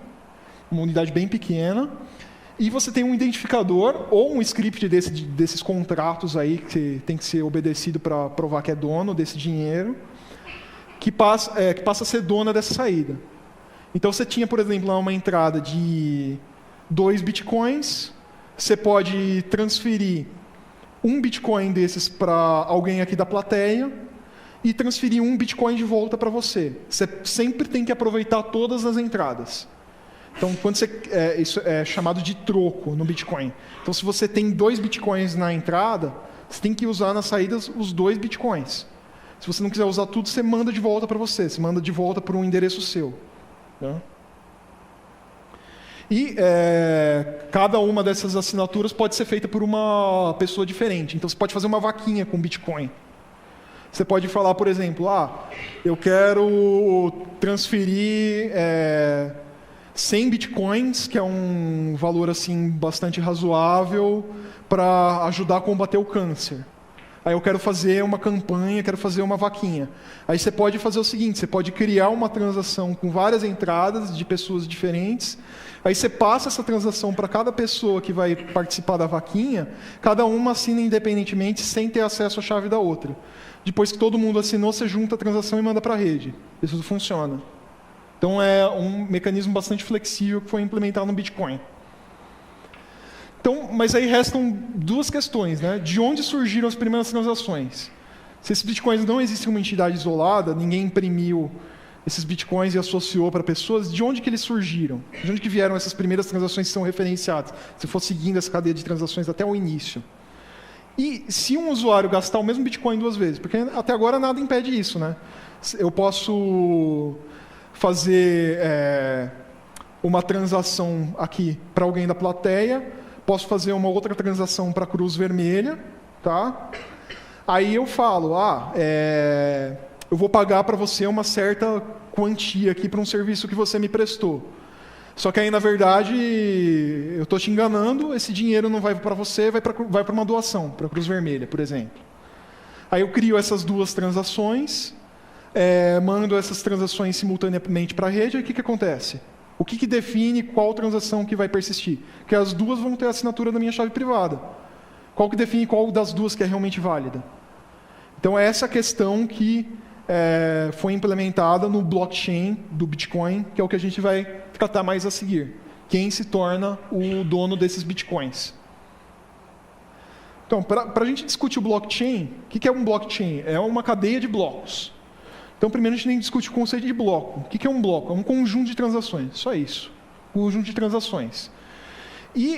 uma unidade bem pequena. E você tem um identificador ou um script desses contratos aí que tem que ser obedecido para provar que é dono desse dinheiro, que passa a ser dona dessa saída. Então você tinha, por exemplo, lá uma entrada de 2 Bitcoins, você pode transferir 1 Bitcoin desses para alguém aqui da plateia e transferir 1 Bitcoin de volta para você. Você sempre tem que aproveitar todas as entradas. Então, isso é chamado de troco no Bitcoin. Então, se você tem 2 Bitcoins na entrada, você tem que usar nas saídas os 2 Bitcoins. Se você não quiser usar tudo, você manda de volta para você. Você manda de volta para um endereço seu. Tá? E cada uma dessas assinaturas pode ser feita por uma pessoa diferente. Então, você pode fazer uma vaquinha com Bitcoin. Você pode falar, por exemplo, eu quero transferir 100 Bitcoins, que é um valor assim, bastante razoável, para ajudar a combater o câncer. Aí eu quero fazer uma campanha, quero fazer uma vaquinha. Aí você pode fazer o seguinte, você pode criar uma transação com várias entradas de pessoas diferentes. Aí você passa essa transação para cada pessoa que vai participar da vaquinha, cada uma assina independentemente, sem ter acesso à chave da outra. Depois que todo mundo assinou, você junta a transação e manda para a rede. Isso funciona. Então é um mecanismo bastante flexível que foi implementado no Bitcoin. Então, mas aí restam 2 questões, né? De onde surgiram as primeiras transações? Se esses Bitcoins não existem uma entidade isolada, ninguém imprimiu esses Bitcoins e associou para pessoas, de onde que eles surgiram? De onde que vieram essas primeiras transações que são referenciadas? Se for seguindo essa cadeia de transações até o início. E se um usuário gastar o mesmo Bitcoin 2 vezes? Porque até agora nada impede isso, né? Eu posso fazer uma transação aqui para alguém da plateia, posso fazer uma outra transação para a Cruz Vermelha, tá? Aí eu falo, eu vou pagar para você uma certa quantia aqui para um serviço que você me prestou. Só que aí, na verdade, eu estou te enganando, esse dinheiro não vai para você, vai para uma doação, para a Cruz Vermelha, por exemplo. Aí eu crio essas 2 transações, mando essas transações simultaneamente para a rede, e o que acontece? O que define qual transação que vai persistir? Porque as 2 vão ter a assinatura da minha chave privada. Qual que define qual das 2 que é realmente válida? Então, é essa questão que foi implementada no blockchain do Bitcoin, que é o que a gente vai tratar mais a seguir. Quem se torna o dono desses Bitcoins. Então, para a gente discutir o blockchain, o que é um blockchain? É uma cadeia de blocos. Então, primeiro a gente tem que discutir o conceito de bloco. O que é um bloco? É um conjunto de transações, só isso. Um conjunto de transações. E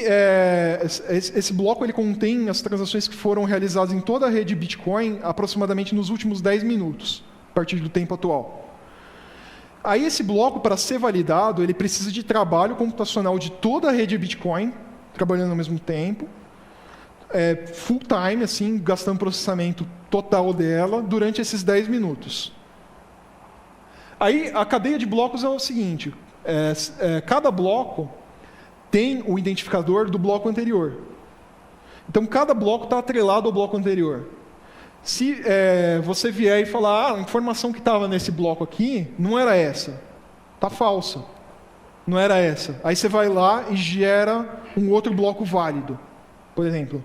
esse bloco ele contém as transações que foram realizadas em toda a rede Bitcoin aproximadamente nos últimos 10 minutos, a partir do tempo atual. Aí esse bloco, para ser validado, ele precisa de trabalho computacional de toda a rede Bitcoin, trabalhando ao mesmo tempo, full time, assim, gastando processamento total dela durante esses 10 minutos. Aí a cadeia de blocos é o seguinte, cada bloco tem o identificador do bloco anterior. Então, cada bloco está atrelado ao bloco anterior. Se você vier e falar, a informação que estava nesse bloco aqui não era essa, está falsa, não era essa. Aí você vai lá e gera um outro bloco válido, por exemplo,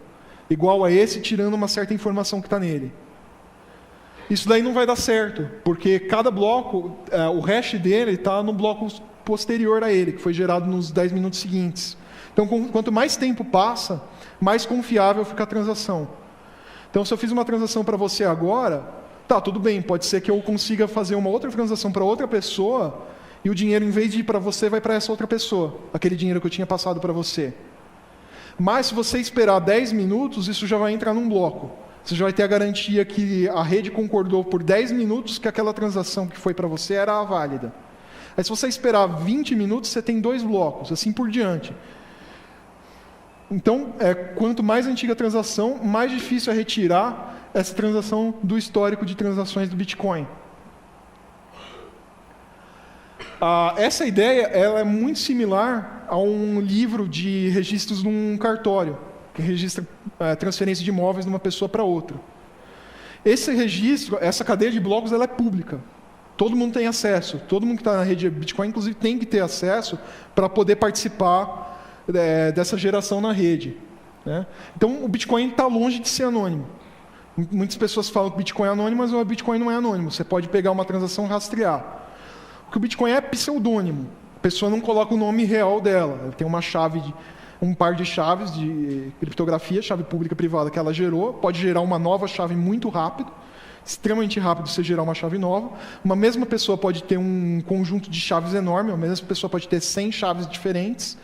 igual a esse, tirando uma certa informação que está nele. Isso daí não vai dar certo, porque cada bloco, o hash dele está no bloco posterior a ele, que foi gerado nos 10 minutos seguintes. Então, quanto mais tempo passa, mais confiável fica a transação. Então, se eu fiz uma transação para você agora, tá, tudo bem, pode ser que eu consiga fazer uma outra transação para outra pessoa e o dinheiro, em vez de ir para você, vai para essa outra pessoa, aquele dinheiro que eu tinha passado para você. Mas, se você esperar 10 minutos, isso já vai entrar num bloco. Você já vai ter a garantia que a rede concordou por 10 minutos que aquela transação que foi para você era a válida. Aí, se você esperar 20 minutos, você tem 2 blocos, assim por diante. Então, quanto mais antiga a transação, mais difícil é retirar essa transação do histórico de transações do Bitcoin. Essa ideia ela é muito similar a um livro de registros num cartório, que registra transferência de imóveis de uma pessoa para outra. Esse registro, essa cadeia de blocos, ela é pública. Todo mundo tem acesso. Todo mundo que está na rede Bitcoin, inclusive, tem que ter acesso para poder participar dessa geração na rede, né? Então, o Bitcoin está longe de ser anônimo. Muitas pessoas falam que o Bitcoin é anônimo, mas o Bitcoin não é anônimo. Você pode pegar uma transação e rastrear. O que o Bitcoin é pseudônimo. A pessoa não coloca o nome real dela. Ela tem uma chave, um par de chaves de criptografia, chave pública e privada que ela gerou. Pode gerar uma nova chave muito rápido. Extremamente rápido você gerar uma chave nova. Uma mesma pessoa pode ter um conjunto de chaves enorme. Uma mesma pessoa pode ter 100 chaves diferentes.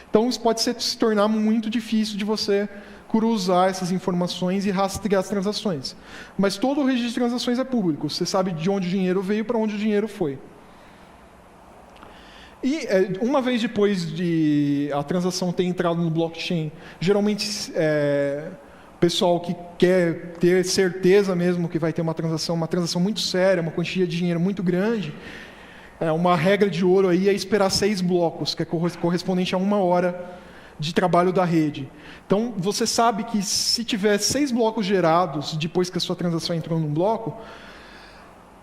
Então, isso pode se tornar muito difícil de você cruzar essas informações e rastrear as transações. Mas todo o registro de transações é público. Você sabe de onde o dinheiro veio para onde o dinheiro foi. E uma vez depois de a transação ter entrado no blockchain, geralmente o pessoal que quer ter certeza mesmo que vai ter uma transação muito séria, uma quantia de dinheiro muito grande, uma regra de ouro aí é esperar 6 blocos, que é correspondente a 1 hora de trabalho da rede. Então, você sabe que se tiver 6 blocos gerados depois que a sua transação entrou num bloco,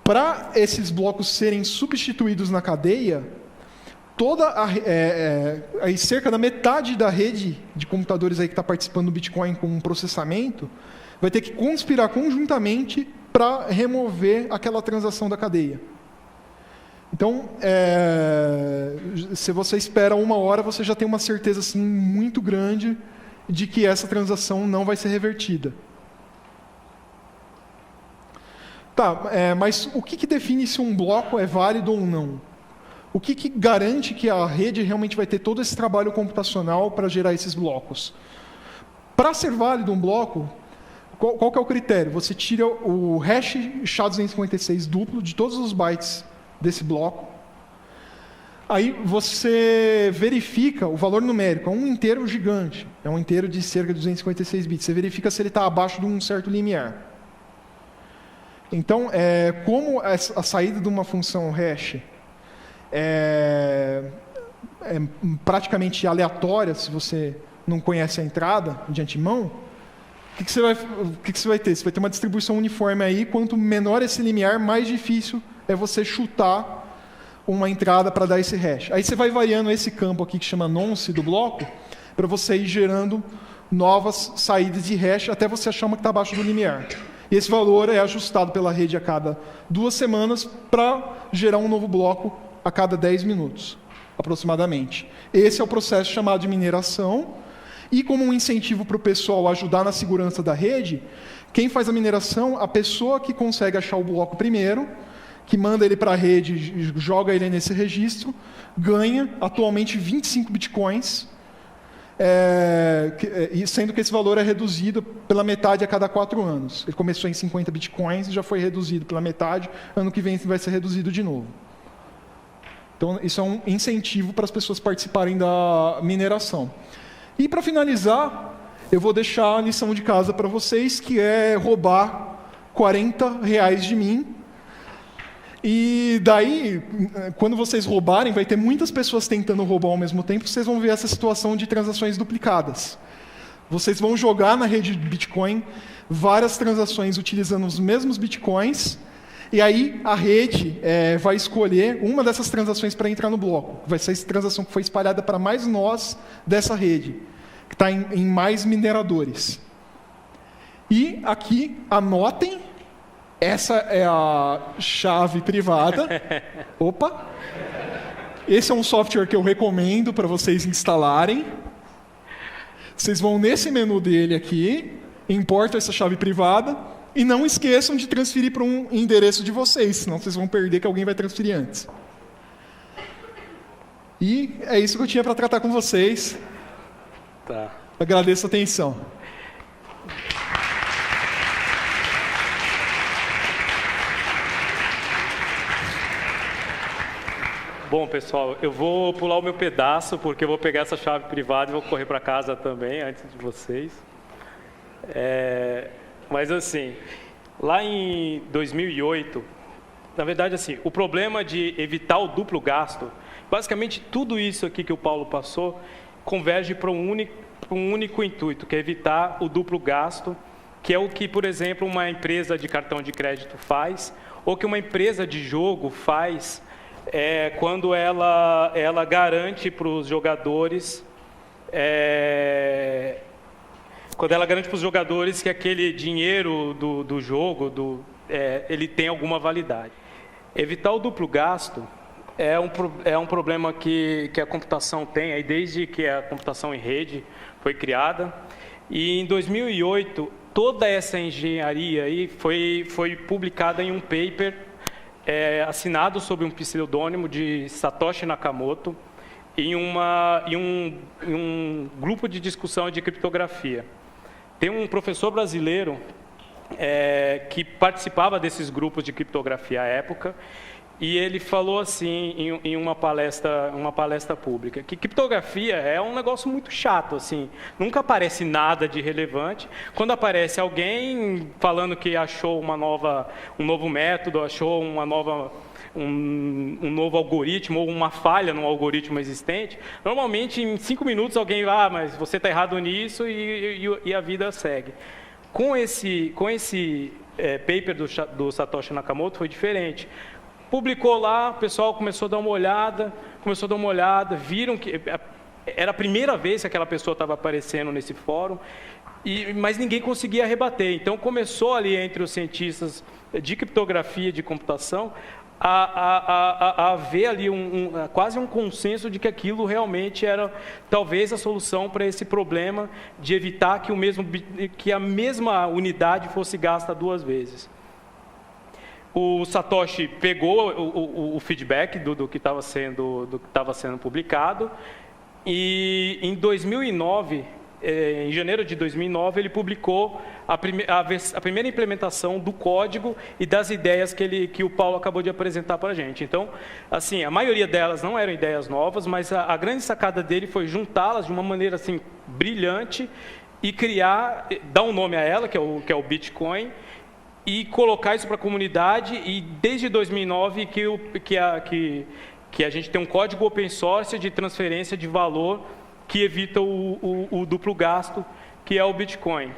para esses blocos serem substituídos na cadeia, aí cerca da metade da rede de computadores aí que está participando do Bitcoin com um processamento vai ter que conspirar conjuntamente para remover aquela transação da cadeia. Então, se você espera 1 hora, você já tem uma certeza assim, muito grande de que essa transação não vai ser revertida. Tá, mas o que define se um bloco é válido ou não? O que garante que a rede realmente vai ter todo esse trabalho computacional para gerar esses blocos? Para ser válido um bloco, qual que é o critério? Você tira o hash SHA-256 duplo de todos os bytes desse bloco. Aí você verifica o valor numérico. É um inteiro gigante. É um inteiro de cerca de 256 bits. Você verifica se ele está abaixo de um certo limiar. Então, como a saída de uma função hash é praticamente aleatória, se você não conhece a entrada de antemão, o que você vai ter? Você vai ter uma distribuição uniforme aí, quanto menor esse limiar, mais difícil é você chutar uma entrada para dar esse hash. Aí você vai variando esse campo aqui que chama nonce do bloco, para você ir gerando novas saídas de hash até você achar uma que está abaixo do limiar. E esse valor é ajustado pela rede a cada 2 semanas para gerar um novo bloco a cada 10 minutos, aproximadamente. Esse é o processo chamado de mineração. E como um incentivo para o pessoal ajudar na segurança da rede, quem faz a mineração, a pessoa que consegue achar o bloco primeiro, que manda ele para a rede, joga ele nesse registro, ganha atualmente 25 bitcoins, sendo que esse valor é reduzido pela metade a cada 4 anos. Ele começou em 50 bitcoins e já foi reduzido pela metade, ano que vem vai ser reduzido de novo. Então, isso é um incentivo para as pessoas participarem da mineração. E, para finalizar, eu vou deixar a lição de casa para vocês, que é roubar R$40 de mim. E daí, quando vocês roubarem, vai ter muitas pessoas tentando roubar ao mesmo tempo, vocês vão ver essa situação de transações duplicadas. Vocês vão jogar na rede de Bitcoin várias transações utilizando os mesmos Bitcoins, e aí a rede vai escolher uma dessas transações para entrar no bloco. Vai ser essa transação que foi espalhada para mais nós dessa rede, que está em mais mineradores. E aqui, anotem, essa é a chave privada. Opa! Esse é um software que eu recomendo para vocês instalarem. Vocês vão nesse menu dele aqui, importam essa chave privada, e não esqueçam de transferir para um endereço de vocês, senão vocês vão perder que alguém vai transferir antes. E é isso que eu tinha para tratar com vocês. Tá. Agradeço a atenção. Bom, pessoal, eu vou pular o meu pedaço, porque eu vou pegar essa chave privada e vou correr para casa também, antes de vocês. Mas, assim, lá em 2008, na verdade, assim, o problema de evitar o duplo gasto, basicamente tudo isso aqui que o Paulo passou, converge para um único intuito, que é evitar o duplo gasto, que é o que, por exemplo, uma empresa de cartão de crédito faz, ou que uma empresa de jogo faz, quando ela garante para os jogadores, que aquele dinheiro do jogo, ele tem alguma validade. Evitar o duplo gasto é um problema que a computação tem, aí desde que a computação em rede foi criada. E em 2008, toda essa engenharia aí foi publicada em um paper assinado sob um pseudônimo de Satoshi Nakamoto em um grupo de discussão de criptografia. Tem um professor brasileiro que participava desses grupos de criptografia à época, e ele falou assim em uma palestra pública, que criptografia é um negócio muito chato, assim, nunca aparece nada de relevante. Quando aparece alguém falando que achou um novo método, achou um novo algoritmo ou uma falha no algoritmo existente, normalmente em 5 minutos alguém vai, mas você está errado nisso, e a vida segue. Com esse paper do Satoshi Nakamoto foi diferente. Publicou lá, o pessoal começou a dar uma olhada, viram que era a primeira vez que aquela pessoa estava aparecendo nesse fórum, mas ninguém conseguia rebater. Então começou ali entre os cientistas de criptografia de computação a haver ali quase um consenso de que aquilo realmente era talvez a solução para esse problema de evitar que a mesma unidade fosse gasta 2 vezes. O Satoshi pegou o feedback do que estava sendo publicado, e em 2009, em janeiro de 2009, ele publicou a primeira implementação do código e das ideias que o Paulo acabou de apresentar para a gente. Então, assim, a maioria delas não eram ideias novas, mas a grande sacada dele foi juntá-las de uma maneira assim brilhante e dar um nome a ela, que é o Bitcoin, e colocar isso para a comunidade. E desde 2009 que a gente tem um código open source de transferência de valor que evita o duplo gasto, que é o Bitcoin.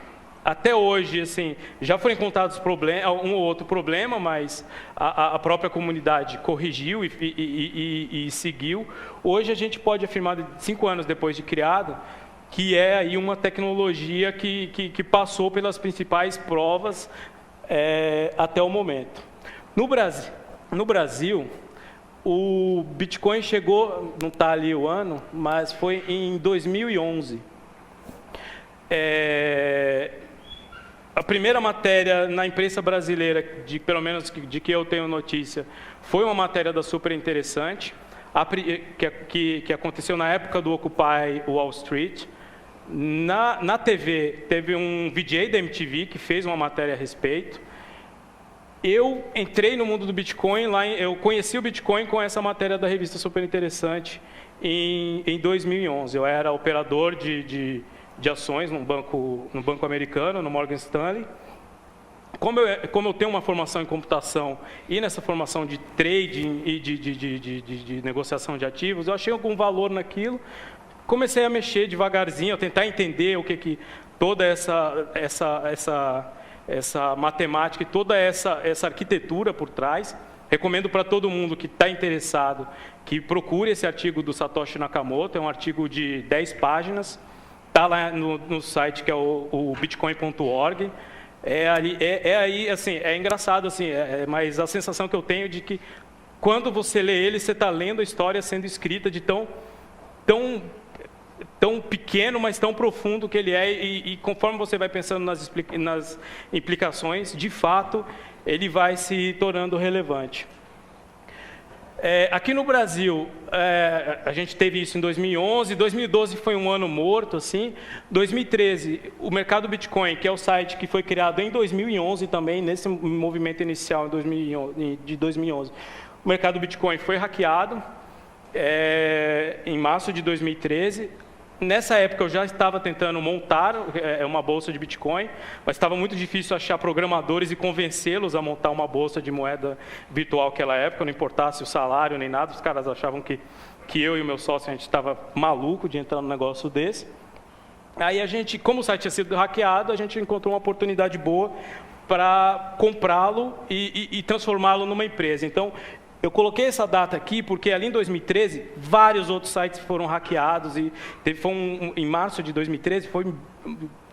Até hoje, assim, já foram encontrados um ou outro problema, mas a própria comunidade corrigiu e seguiu. Hoje a gente pode afirmar, 5 anos depois de criado, que é aí uma tecnologia que passou pelas principais provas até o momento. No Brasil, o Bitcoin chegou, não está ali o ano, mas foi em 2011. A primeira matéria na imprensa brasileira, pelo menos de que eu tenho notícia, foi uma matéria da Super Interessante, que aconteceu na época do Occupy Wall Street. Na TV, teve um VJ da MTV que fez uma matéria a respeito. Eu entrei no mundo do Bitcoin, eu conheci o Bitcoin com essa matéria da revista Super Interessante em 2011. Eu era operador de ações no banco americano, no Morgan Stanley. Como eu tenho uma formação em computação e nessa formação de trading e de negociação de ativos, eu achei algum valor naquilo. Comecei a mexer devagarzinho, a tentar entender o que toda essa matemática e toda essa arquitetura por trás. Recomendo para todo mundo que está interessado que procure esse artigo do Satoshi Nakamoto. É um artigo de 10 páginas, está lá no site que é o bitcoin.org. Aí, assim, é engraçado, assim, mas a sensação que eu tenho de que quando você lê ele, você está lendo a história sendo escrita de tão pequeno, mas tão profundo que ele é, e conforme você vai pensando nas implicações, de fato, ele vai se tornando relevante. Aqui no Brasil, a gente teve isso em 2011, 2012 foi um ano morto, assim. 2013, o Mercado Bitcoin, que é o site que foi criado em 2011 também, nesse movimento inicial de 2011, o Mercado Bitcoin foi hackeado. em março de 2013. Nessa época eu já estava tentando montar uma bolsa de Bitcoin, mas estava muito difícil achar programadores e convencê-los a montar uma bolsa de moeda virtual naquela época, não importasse o salário nem nada, os caras achavam que eu e o meu sócio, a gente estava maluco de entrar num negócio desse. Aí a gente, como o site tinha sido hackeado, a gente encontrou uma oportunidade boa para comprá-lo e transformá-lo numa empresa. Então, eu coloquei essa data aqui porque ali em 2013, vários outros sites foram hackeados e em março de 2013,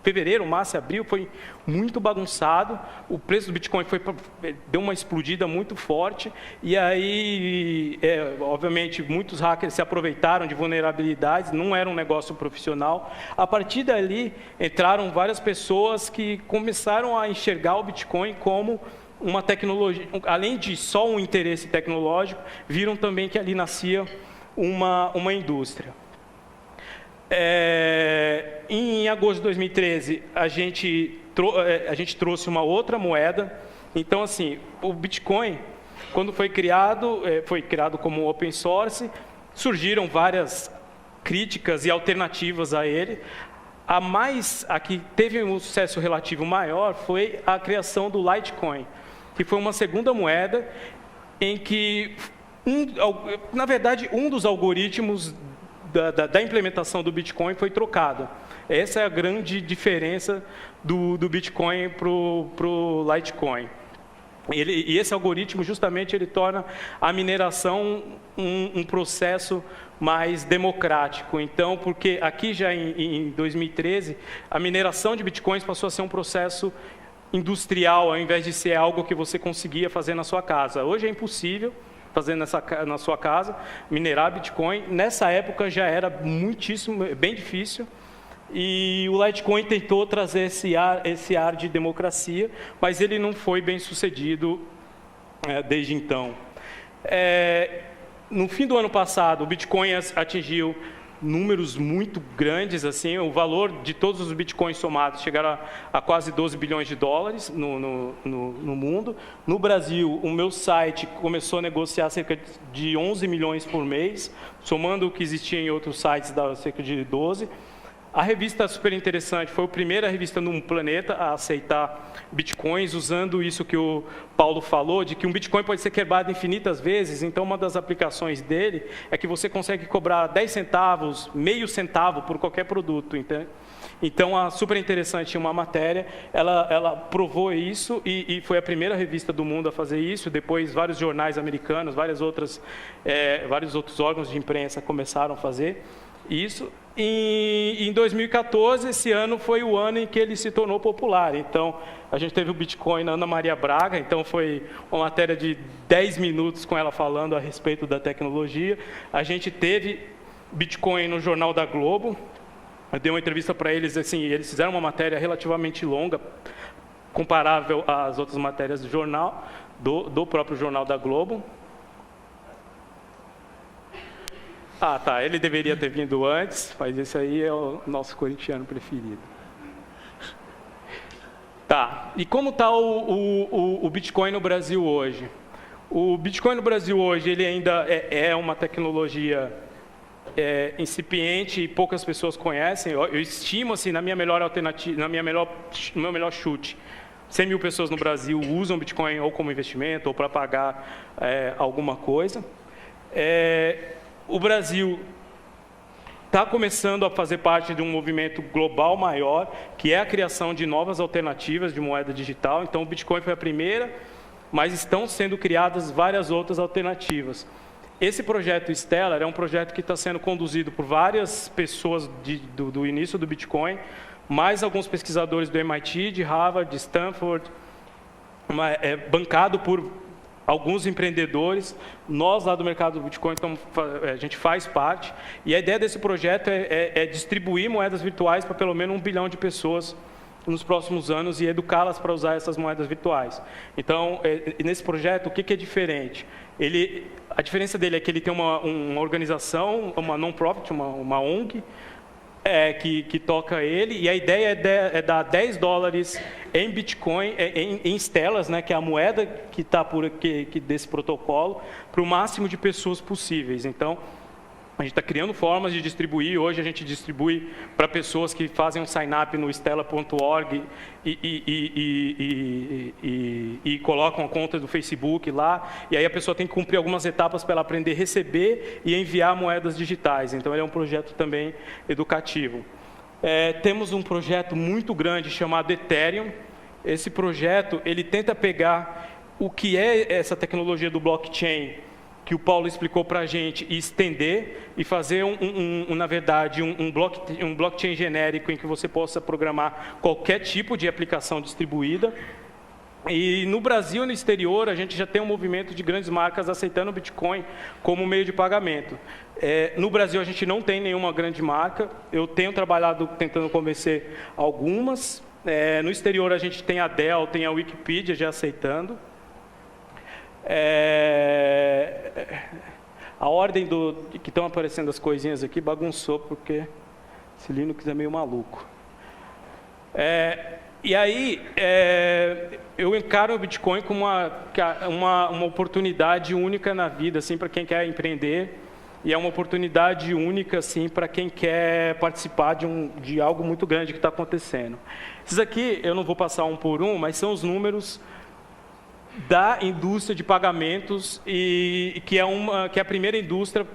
fevereiro, março, abril, foi muito bagunçado. O preço do Bitcoin deu uma explodida muito forte e aí, obviamente, muitos hackers se aproveitaram de vulnerabilidades, não era um negócio profissional. A partir dali, entraram várias pessoas que começaram a enxergar o Bitcoin como uma tecnologia, além de só um interesse tecnológico, viram também que ali nascia uma indústria. Em agosto de 2013, a gente trouxe uma outra moeda. Então, assim, o Bitcoin, quando foi criado como open source, surgiram várias críticas e alternativas a ele. A que teve um sucesso relativo maior foi a criação do Litecoin, que foi uma segunda moeda em que, na verdade, um dos algoritmos da implementação do Bitcoin foi trocado. Essa é a grande diferença do Bitcoin para o Litecoin. E esse algoritmo, justamente, ele torna a mineração um processo mais democrático. Então, porque aqui já em 2013, a mineração de Bitcoins passou a ser um processo industrial, ao invés de ser algo que você conseguia fazer na sua casa. Hoje é impossível fazer na sua casa, minerar Bitcoin. Nessa época já era bem difícil, e o Litecoin tentou trazer esse ar de democracia, mas ele não foi bem sucedido desde então. No fim do ano passado, o Bitcoin atingiu números muito grandes, assim, o valor de todos os bitcoins somados chegaram a quase 12 bilhões de dólares no mundo. No Brasil, o meu site começou a negociar cerca de 11 milhões por mês, somando o que existia em outros sites, dava cerca de 12. A revista super interessante, foi a primeira revista no planeta a aceitar bitcoins, usando isso que o Paulo falou, de que um bitcoin pode ser quebrado infinitas vezes. Então, uma das aplicações dele é que você consegue cobrar 10 centavos, meio centavo por qualquer produto. Então, a super interessante tinha uma matéria, ela provou isso e foi a primeira revista do mundo a fazer isso. Depois, vários jornais americanos, vários outros órgãos de imprensa começaram a fazer isso. E em 2014, esse ano foi o ano em que ele se tornou popular. Então, a gente teve o Bitcoin na Ana Maria Braga, então foi uma matéria de 10 minutos com ela falando a respeito da tecnologia. A gente teve Bitcoin no Jornal da Globo. Eu dei uma entrevista para eles, assim, eles fizeram uma matéria relativamente longa, comparável às outras matérias do jornal, do próprio Jornal da Globo. Ah, tá, ele deveria ter vindo antes, mas esse aí é o nosso corintiano preferido. Tá, e como está o Bitcoin no Brasil hoje? O Bitcoin no Brasil hoje, ele ainda é uma tecnologia incipiente e poucas pessoas conhecem. Eu estimo, assim, no meu melhor chute, 100 mil pessoas no Brasil usam Bitcoin ou como investimento ou para pagar alguma coisa. O Brasil está começando a fazer parte de um movimento global maior, que é a criação de novas alternativas de moeda digital. Então, o Bitcoin foi a primeira, mas estão sendo criadas várias outras alternativas. Esse projeto Stellar é um projeto que está sendo conduzido por várias pessoas do início do Bitcoin, mais alguns pesquisadores do MIT, de Harvard, de Stanford, bancado por alguns empreendedores. Nós, lá do mercado do Bitcoin, a gente faz parte. E a ideia desse projeto é distribuir moedas virtuais para pelo menos 1 bilhão de pessoas nos próximos anos e educá-las para usar essas moedas virtuais. Então, nesse projeto, o que é diferente? A diferença dele é que ele tem uma organização, uma non-profit, uma ONG, que toca ele, e a ideia é dar 10 dólares em Bitcoin, em Stellars, né, que é a moeda que está desse protocolo, para o máximo de pessoas possíveis. Então, A gente está criando formas de distribuir. Hoje a gente distribui para pessoas que fazem um sign-up no stella.org e colocam a conta do Facebook lá. E aí a pessoa tem que cumprir algumas etapas para ela aprender a receber e enviar moedas digitais. Então, ele é um projeto também educativo. Temos um projeto muito grande chamado Ethereum. Esse projeto, ele tenta pegar o que é essa tecnologia do blockchain, que o Paulo explicou para a gente, e estender e fazer, na verdade, um blockchain genérico em que você possa programar qualquer tipo de aplicação distribuída. E no Brasil e no exterior, a gente já tem um movimento de grandes marcas aceitando o Bitcoin como meio de pagamento. No Brasil, a gente não tem nenhuma grande marca. Eu tenho trabalhado tentando convencer algumas. No exterior, a gente tem a Dell, tem a Wikipedia já aceitando. A ordem que estão aparecendo as coisinhas aqui bagunçou, porque esse Linux é meio maluco. E aí, eu encaro o Bitcoin como uma oportunidade única na vida, assim, para quem quer empreender, e é uma oportunidade única, assim, para quem quer participar de algo muito grande que está acontecendo. Esses aqui, eu não vou passar um por um, mas são os números da indústria de pagamentos, e que é a primeira indústria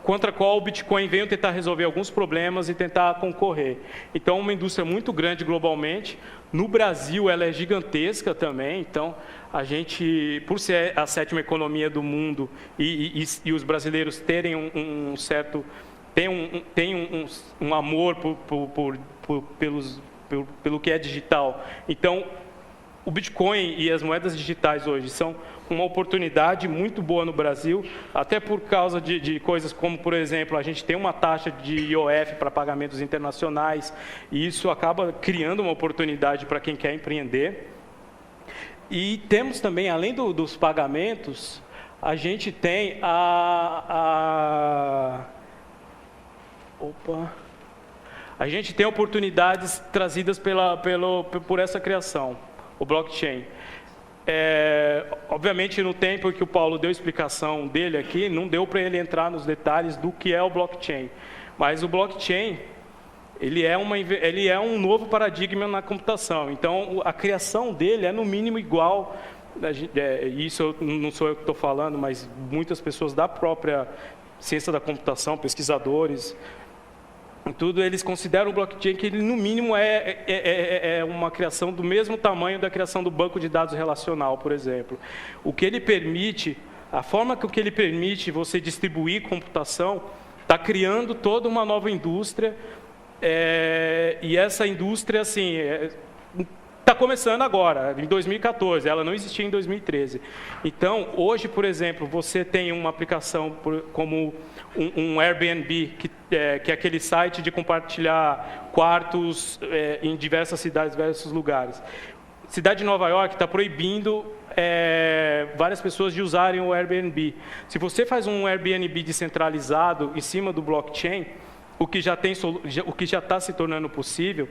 contra a qual o Bitcoin veio tentar resolver alguns problemas e tentar concorrer. Então, uma indústria muito grande globalmente. No Brasil, ela é gigantesca também. Então, a gente, por ser a 7ª economia do mundo e os brasileiros terem um amor pelo que é digital. Então, o Bitcoin e as moedas digitais hoje são uma oportunidade muito boa no Brasil, até por causa de coisas como, por exemplo, a gente tem uma taxa de IOF para pagamentos internacionais, e isso acaba criando uma oportunidade para quem quer empreender. E temos também, além dos pagamentos, a gente tem a gente tem oportunidades trazidas por essa criação. O blockchain. Obviamente, no tempo que o Paulo deu a explicação dele aqui, não deu para ele entrar nos detalhes do que é o blockchain. Mas o blockchain, ele é um novo paradigma na computação. Então, a criação dele é, no mínimo, igual. Isso não sou eu que estou falando, mas muitas pessoas da própria ciência da computação, pesquisadores, tudo, eles consideram o blockchain que ele, no mínimo, é uma criação do mesmo tamanho da criação do banco de dados relacional, por exemplo. O que ele permite, a forma que ele permite você distribuir computação, está criando toda uma nova indústria, e essa indústria, assim, está começando agora, em 2014, ela não existia em 2013. Então, hoje, por exemplo, você tem uma aplicação como um Airbnb, que é aquele site de compartilhar quartos em diversas cidades, diversos lugares. A cidade de Nova York está proibindo várias pessoas de usarem o Airbnb. Se você faz um Airbnb descentralizado em cima do blockchain, o que já está se tornando possível,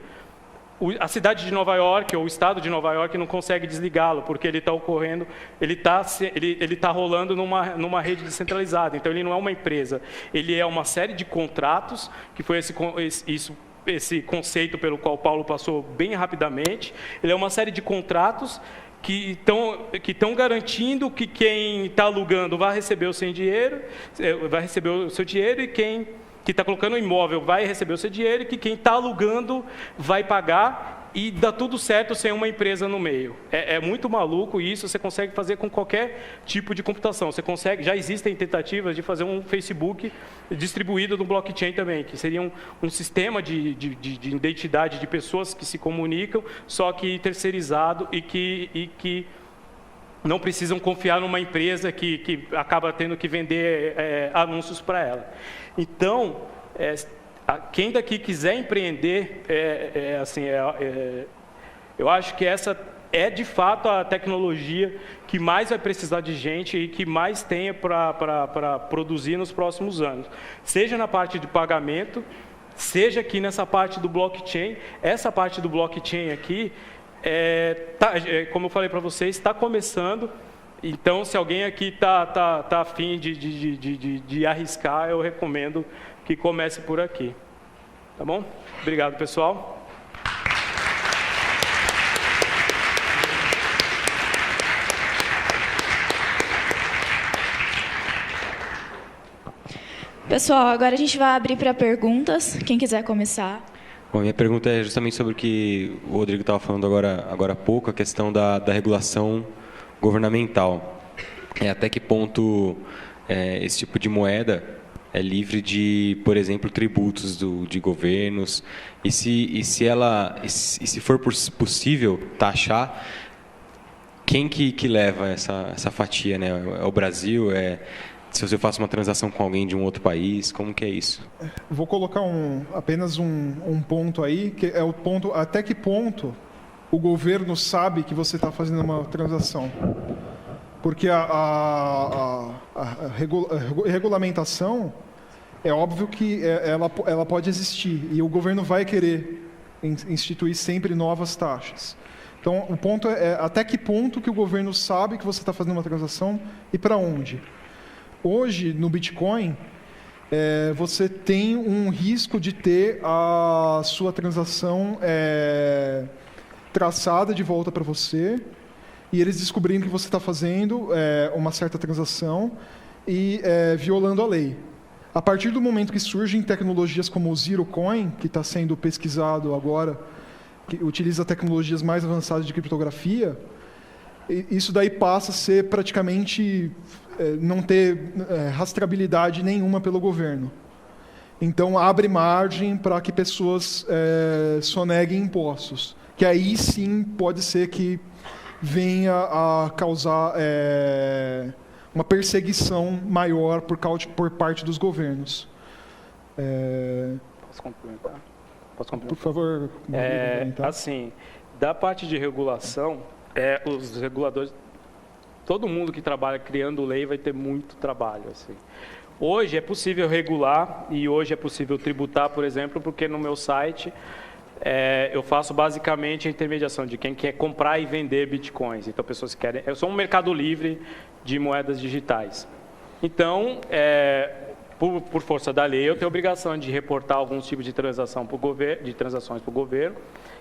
a cidade de Nova York, ou o estado de Nova York, não consegue desligá-lo, porque ele está ocorrendo, ele está rolando numa rede descentralizada. Então, ele não é uma empresa, ele é uma série de contratos, que foi esse conceito pelo qual o Paulo passou bem rapidamente. Ele é uma série de contratos que estão garantindo que quem está alugando vai receber o seu dinheiro, e quem que está colocando o imóvel vai receber o seu dinheiro, e que quem está alugando vai pagar, e dá tudo certo sem uma empresa no meio. É muito maluco isso. Você consegue fazer com qualquer tipo de computação. Já existem tentativas de fazer um Facebook distribuído no blockchain também, que seria um sistema de identidade de pessoas que se comunicam, só que terceirizado, e que não precisam confiar numa empresa que acaba tendo que vender anúncios para ela. Então, quem daqui quiser empreender, eu acho que essa é, de fato, a tecnologia que mais vai precisar de gente e que mais tenha para produzir nos próximos anos. Seja na parte de pagamento, seja aqui nessa parte do blockchain. Essa parte do blockchain aqui, como eu falei para vocês, está começando. Então, se alguém aqui está afim de arriscar, eu recomendo que comece por aqui. Tá bom? Obrigado, pessoal. Pessoal, agora a gente vai abrir para perguntas. Quem quiser começar. Bom, minha pergunta é justamente sobre o que o Rodrigo estava falando agora há pouco, a questão da regulação governamental. Até que ponto esse tipo de moeda é livre de, por exemplo, tributos de governos, e se for possível taxar, quem que leva essa fatia, né? É o Brasil? Se você faz uma transação com alguém de um outro país, como que é isso? Vou colocar apenas um ponto aí, que é o ponto até que ponto o governo sabe que você está fazendo uma transação. Porque a regulamentação, é óbvio que ela pode existir, e o governo vai querer instituir sempre novas taxas. Então, o ponto é até que ponto que o governo sabe que você está fazendo uma transação e para onde. Hoje, no Bitcoin, você tem um risco de ter a sua transação traçada de volta para você, e eles descobrirem que você está fazendo uma certa transação e violando a lei. A partir do momento que surgem tecnologias como o Zero Coin, que está sendo pesquisado agora, que utiliza tecnologias mais avançadas de criptografia, isso daí passa a ser praticamente não ter rastreabilidade nenhuma pelo governo. Então, abre margem para que pessoas soneguem impostos, que aí sim pode ser que venha a causar uma perseguição maior por parte dos governos. Posso complementar? Por favor. Assim, da parte de regulação, os reguladores, todo mundo que trabalha criando lei vai ter muito trabalho. Assim. Hoje é possível regular e hoje é possível tributar, por exemplo, porque no meu site eu faço basicamente a intermediação de quem quer comprar e vender bitcoins. Então, pessoas que querem... Eu sou um mercado livre de moedas digitais. Então, por força da lei, eu tenho a obrigação de reportar alguns tipos de transação para o governo, de transações para o governo.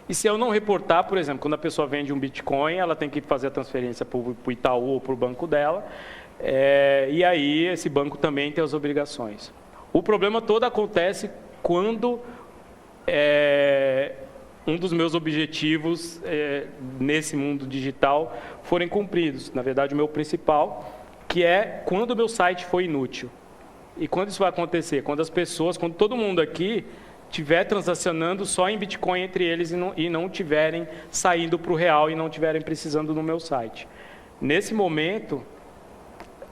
E se eu não reportar, por exemplo, quando a pessoa vende um Bitcoin, ela tem que fazer a transferência para o Itaú ou para o banco dela, e aí esse banco também tem as obrigações. O problema todo acontece quando um dos meus objetivos nesse mundo digital forem cumpridos. Na verdade, o meu principal, que é quando o meu site for inútil. E quando isso vai acontecer? Quando todo mundo aqui estiver transacionando só em Bitcoin entre eles e não tiverem saindo para o real e não tiverem precisando no meu site. Nesse momento,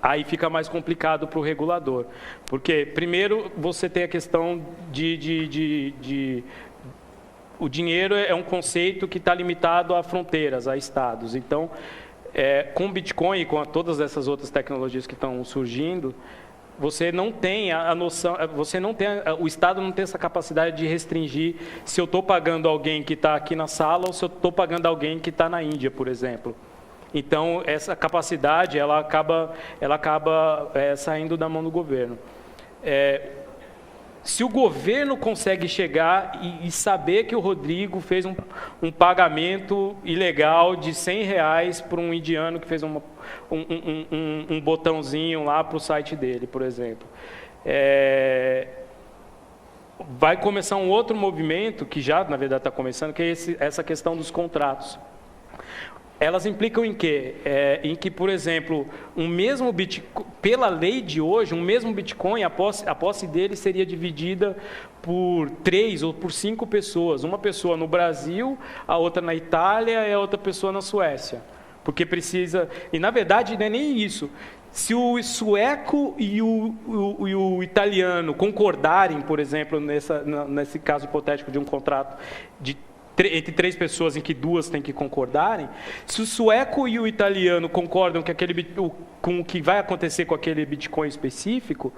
aí fica mais complicado para o regulador. Porque, primeiro, você tem a questão o dinheiro é um conceito que está limitado a fronteiras, a estados. Então, com o Bitcoin e com todas essas outras tecnologias que estão surgindo, você não tem a noção, o Estado não tem essa capacidade de restringir se eu estou pagando alguém que está aqui na sala ou se eu estou pagando alguém que está na Índia, por exemplo. Então, essa capacidade ela acaba saindo da mão do governo. Se o governo consegue chegar e saber que o Rodrigo fez um pagamento ilegal de R$100 para um indiano que fez um botãozinho lá para o site dele, por exemplo, vai começar um outro movimento, que já, na verdade, está começando, que é essa questão dos contratos. Elas implicam em quê? Em que, por exemplo, pela lei de hoje, um mesmo Bitcoin, a posse dele seria dividida por 3 ou por 5 pessoas. Uma pessoa no Brasil, a outra na Itália e a outra pessoa na Suécia. Porque precisa... E, na verdade, não é nem isso. Se o sueco e o italiano concordarem, por exemplo, nesse caso hipotético de um contrato entre 3 pessoas em que 2 têm que concordarem, se o sueco e o italiano concordam com o que vai acontecer com aquele Bitcoin específico,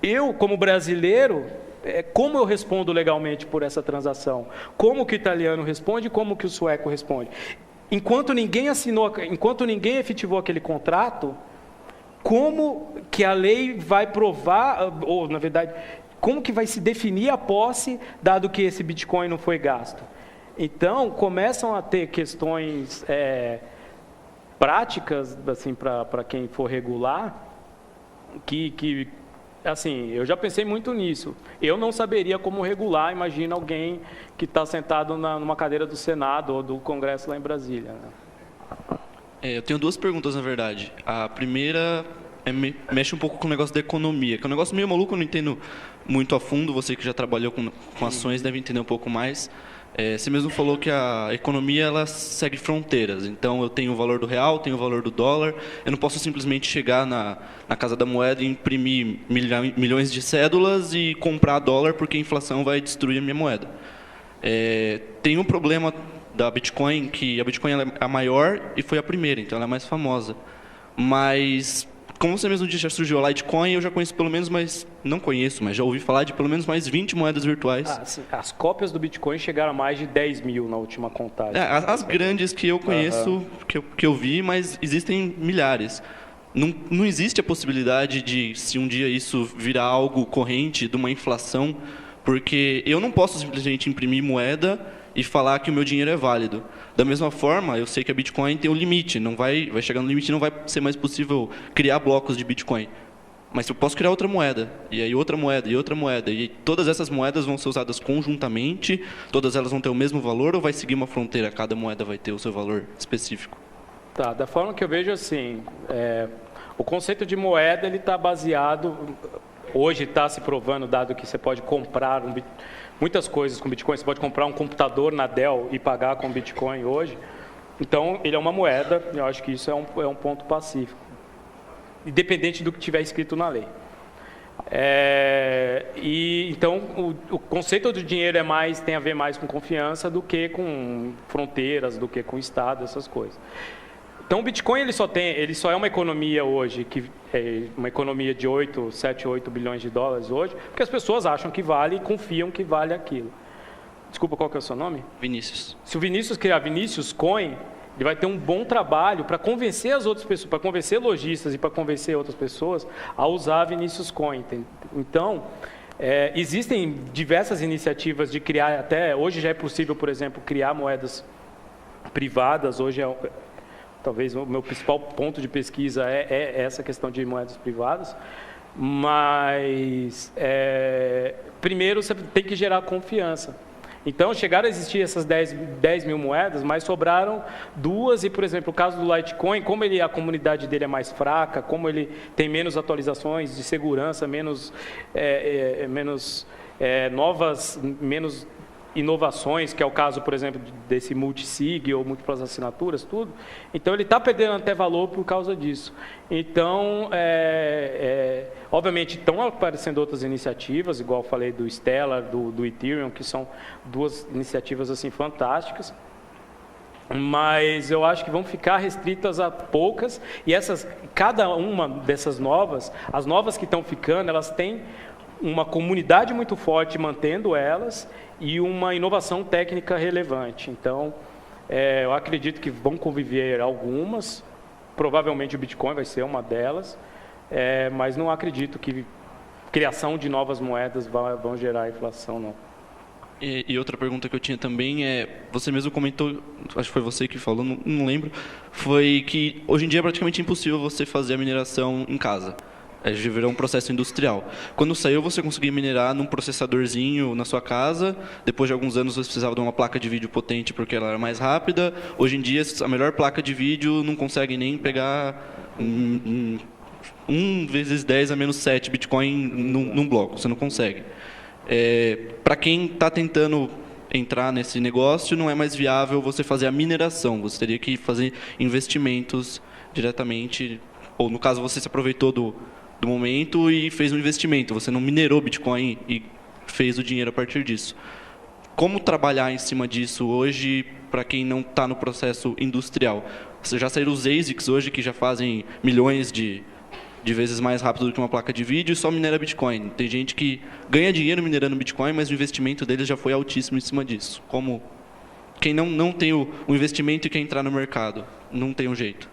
eu, como brasileiro, como eu respondo legalmente por essa transação? Como que o italiano responde e como que o sueco responde? enquanto ninguém efetivou aquele contrato, como que a lei vai provar, ou na verdade, como que vai se definir a posse, dado que esse Bitcoin não foi gasto? Então, começam a ter questões práticas, assim, para quem for regular, que, assim, eu já pensei muito nisso. Eu não saberia como regular, imagina alguém que está sentado numa cadeira do Senado ou do Congresso lá em Brasília, né? Eu tenho duas perguntas, na verdade. A primeira mexe um pouco com o negócio da economia, que é um negócio meio maluco, eu não entendo muito a fundo. Você que já trabalhou com ações deve entender um pouco mais. Você mesmo falou que a economia ela segue fronteiras. Então, eu tenho o valor do real, tenho o valor do dólar. Eu não posso simplesmente chegar na Casa da Moeda e imprimir milhões de cédulas e comprar dólar, porque a inflação vai destruir a minha moeda. Tem um problema da Bitcoin, que a Bitcoin ela é a maior e foi a primeira, então ela é mais famosa. Mas, como você mesmo disse, já surgiu a Litecoin, eu já conheço pelo menos mais, não conheço, mas já ouvi falar de pelo menos mais 20 moedas virtuais. As cópias do Bitcoin chegaram a mais de 10 mil na última contagem. As grandes que eu conheço, que eu vi, mas existem milhares. Não existe a possibilidade de, se um dia isso virar algo corrente, de uma inflação, porque eu não posso simplesmente imprimir moeda e falar que o meu dinheiro é válido. Da mesma forma, eu sei que a Bitcoin tem um limite, vai chegar no limite e não vai ser mais possível criar blocos de Bitcoin. Mas eu posso criar outra moeda, e aí outra moeda, e outra moeda, e todas essas moedas vão ser usadas conjuntamente, todas elas vão ter o mesmo valor, ou vai seguir uma fronteira, cada moeda vai ter o seu valor específico? Tá, da forma que eu vejo assim, o conceito de moeda ele está baseado, hoje está se provando, dado que você pode comprar muitas coisas com Bitcoin, você pode comprar um computador na Dell e pagar com Bitcoin hoje. Então, ele é uma moeda, eu acho que isso é um ponto pacífico, independente do que tiver escrito na lei. Então, o conceito do dinheiro tem a ver mais com confiança do que com fronteiras, do que com Estado, essas coisas. Então, o Bitcoin ele só é uma economia hoje, que é uma economia de 7, 8 bilhões de dólares hoje, porque as pessoas acham que vale e confiam que vale aquilo. Desculpa, qual que é o seu nome? Vinícius. Se o Vinícius criar Vinícius Coin, ele vai ter um bom trabalho para convencer as outras pessoas, para convencer lojistas e para convencer outras pessoas a usar Vinícius Coin. Então, existem diversas iniciativas de criar, até hoje já é possível, por exemplo, criar moedas privadas. Hoje talvez o meu principal ponto de pesquisa é essa questão de moedas privadas, mas primeiro você tem que gerar confiança. Então, chegaram a existir essas 10 mil moedas, mas sobraram 2, e, por exemplo, o caso do Litecoin, como a comunidade dele é mais fraca, como ele tem menos atualizações de segurança, menos inovações, que é o caso, por exemplo, desse multisig ou múltiplas assinaturas, tudo. Então, ele está perdendo até valor por causa disso. Então, obviamente, estão aparecendo outras iniciativas, igual eu falei do Stellar, do Ethereum, que são 2 iniciativas assim fantásticas. Mas eu acho que vão ficar restritas a poucas, e cada uma dessas novas, as novas que estão ficando, elas têm uma comunidade muito forte mantendo elas e uma inovação técnica relevante. Então, eu acredito que vão conviver algumas, provavelmente o Bitcoin vai ser uma delas, mas não acredito que criação de novas moedas vão gerar inflação, não. E outra pergunta que eu tinha também você mesmo comentou, acho que foi você que falou, não lembro, foi que hoje em dia é praticamente impossível você fazer a mineração em casa. Já virou um processo industrial. Quando saiu, você conseguia minerar num processadorzinho na sua casa. Depois de alguns anos, você precisava de uma placa de vídeo potente porque ela era mais rápida. Hoje em dia, a melhor placa de vídeo não consegue nem pegar 1 × 10⁻⁷ Bitcoin num bloco. Você não consegue. Para quem está tentando entrar nesse negócio, não é mais viável você fazer a mineração. Você teria que fazer investimentos diretamente. Ou, no caso, você se aproveitou do momento e fez um investimento. Você não minerou Bitcoin e fez o dinheiro a partir disso. Como trabalhar em cima disso hoje para quem não está no processo industrial? Você já saíram os ASICs hoje que já fazem milhões de vezes mais rápido do que uma placa de vídeo e só minera Bitcoin. Tem gente que ganha dinheiro minerando Bitcoin, mas o investimento deles já foi altíssimo em cima disso. Como quem não tem o investimento e quer entrar no mercado, não tem um jeito.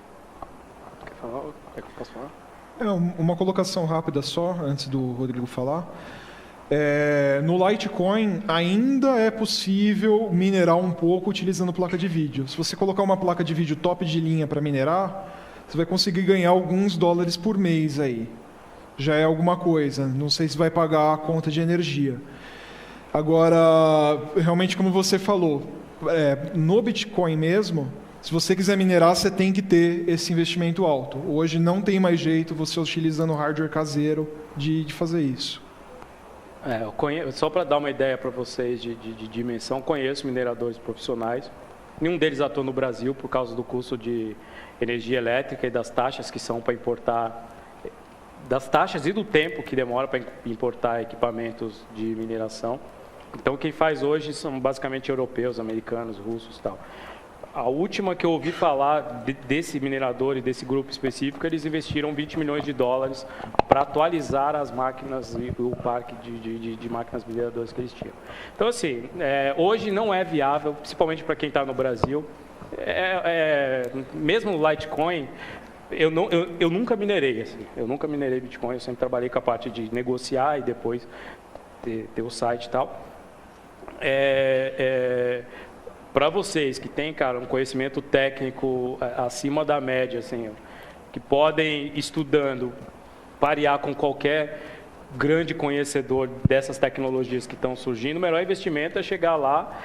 Quer falar? Quer que eu possa falar? Uma colocação rápida só, antes do Rodrigo falar. No Litecoin ainda é possível minerar um pouco utilizando placa de vídeo. Se você colocar uma placa de vídeo top de linha para minerar, você vai conseguir ganhar alguns dólares por mês aí. Já é alguma coisa. Não sei se vai pagar a conta de energia. Agora, realmente, como você falou, no Bitcoin mesmo, se você quiser minerar, você tem que ter esse investimento alto. Hoje não tem mais jeito, você utilizando hardware caseiro, de fazer isso. Só para dar uma ideia para vocês de dimensão, conheço mineradores profissionais. Nenhum deles atua no Brasil por causa do custo de energia elétrica e das taxas que são para importar, das taxas e do tempo que demora para importar equipamentos de mineração. Então, quem faz hoje são basicamente europeus, americanos, russos e tal. A última que eu ouvi falar desse minerador e desse grupo específico, eles investiram 20 milhões de dólares para atualizar as máquinas e o parque de máquinas mineradoras que eles tinham. Então, assim, hoje não é viável, principalmente para quem está no Brasil. Mesmo o Litecoin, eu nunca minerei, assim, eu nunca minerei Bitcoin, eu sempre trabalhei com a parte de negociar e depois ter o site e tal. Para vocês que têm, cara, um conhecimento técnico acima da média, assim, que podem, estudando, parear com qualquer grande conhecedor dessas tecnologias que estão surgindo, o melhor investimento é chegar lá,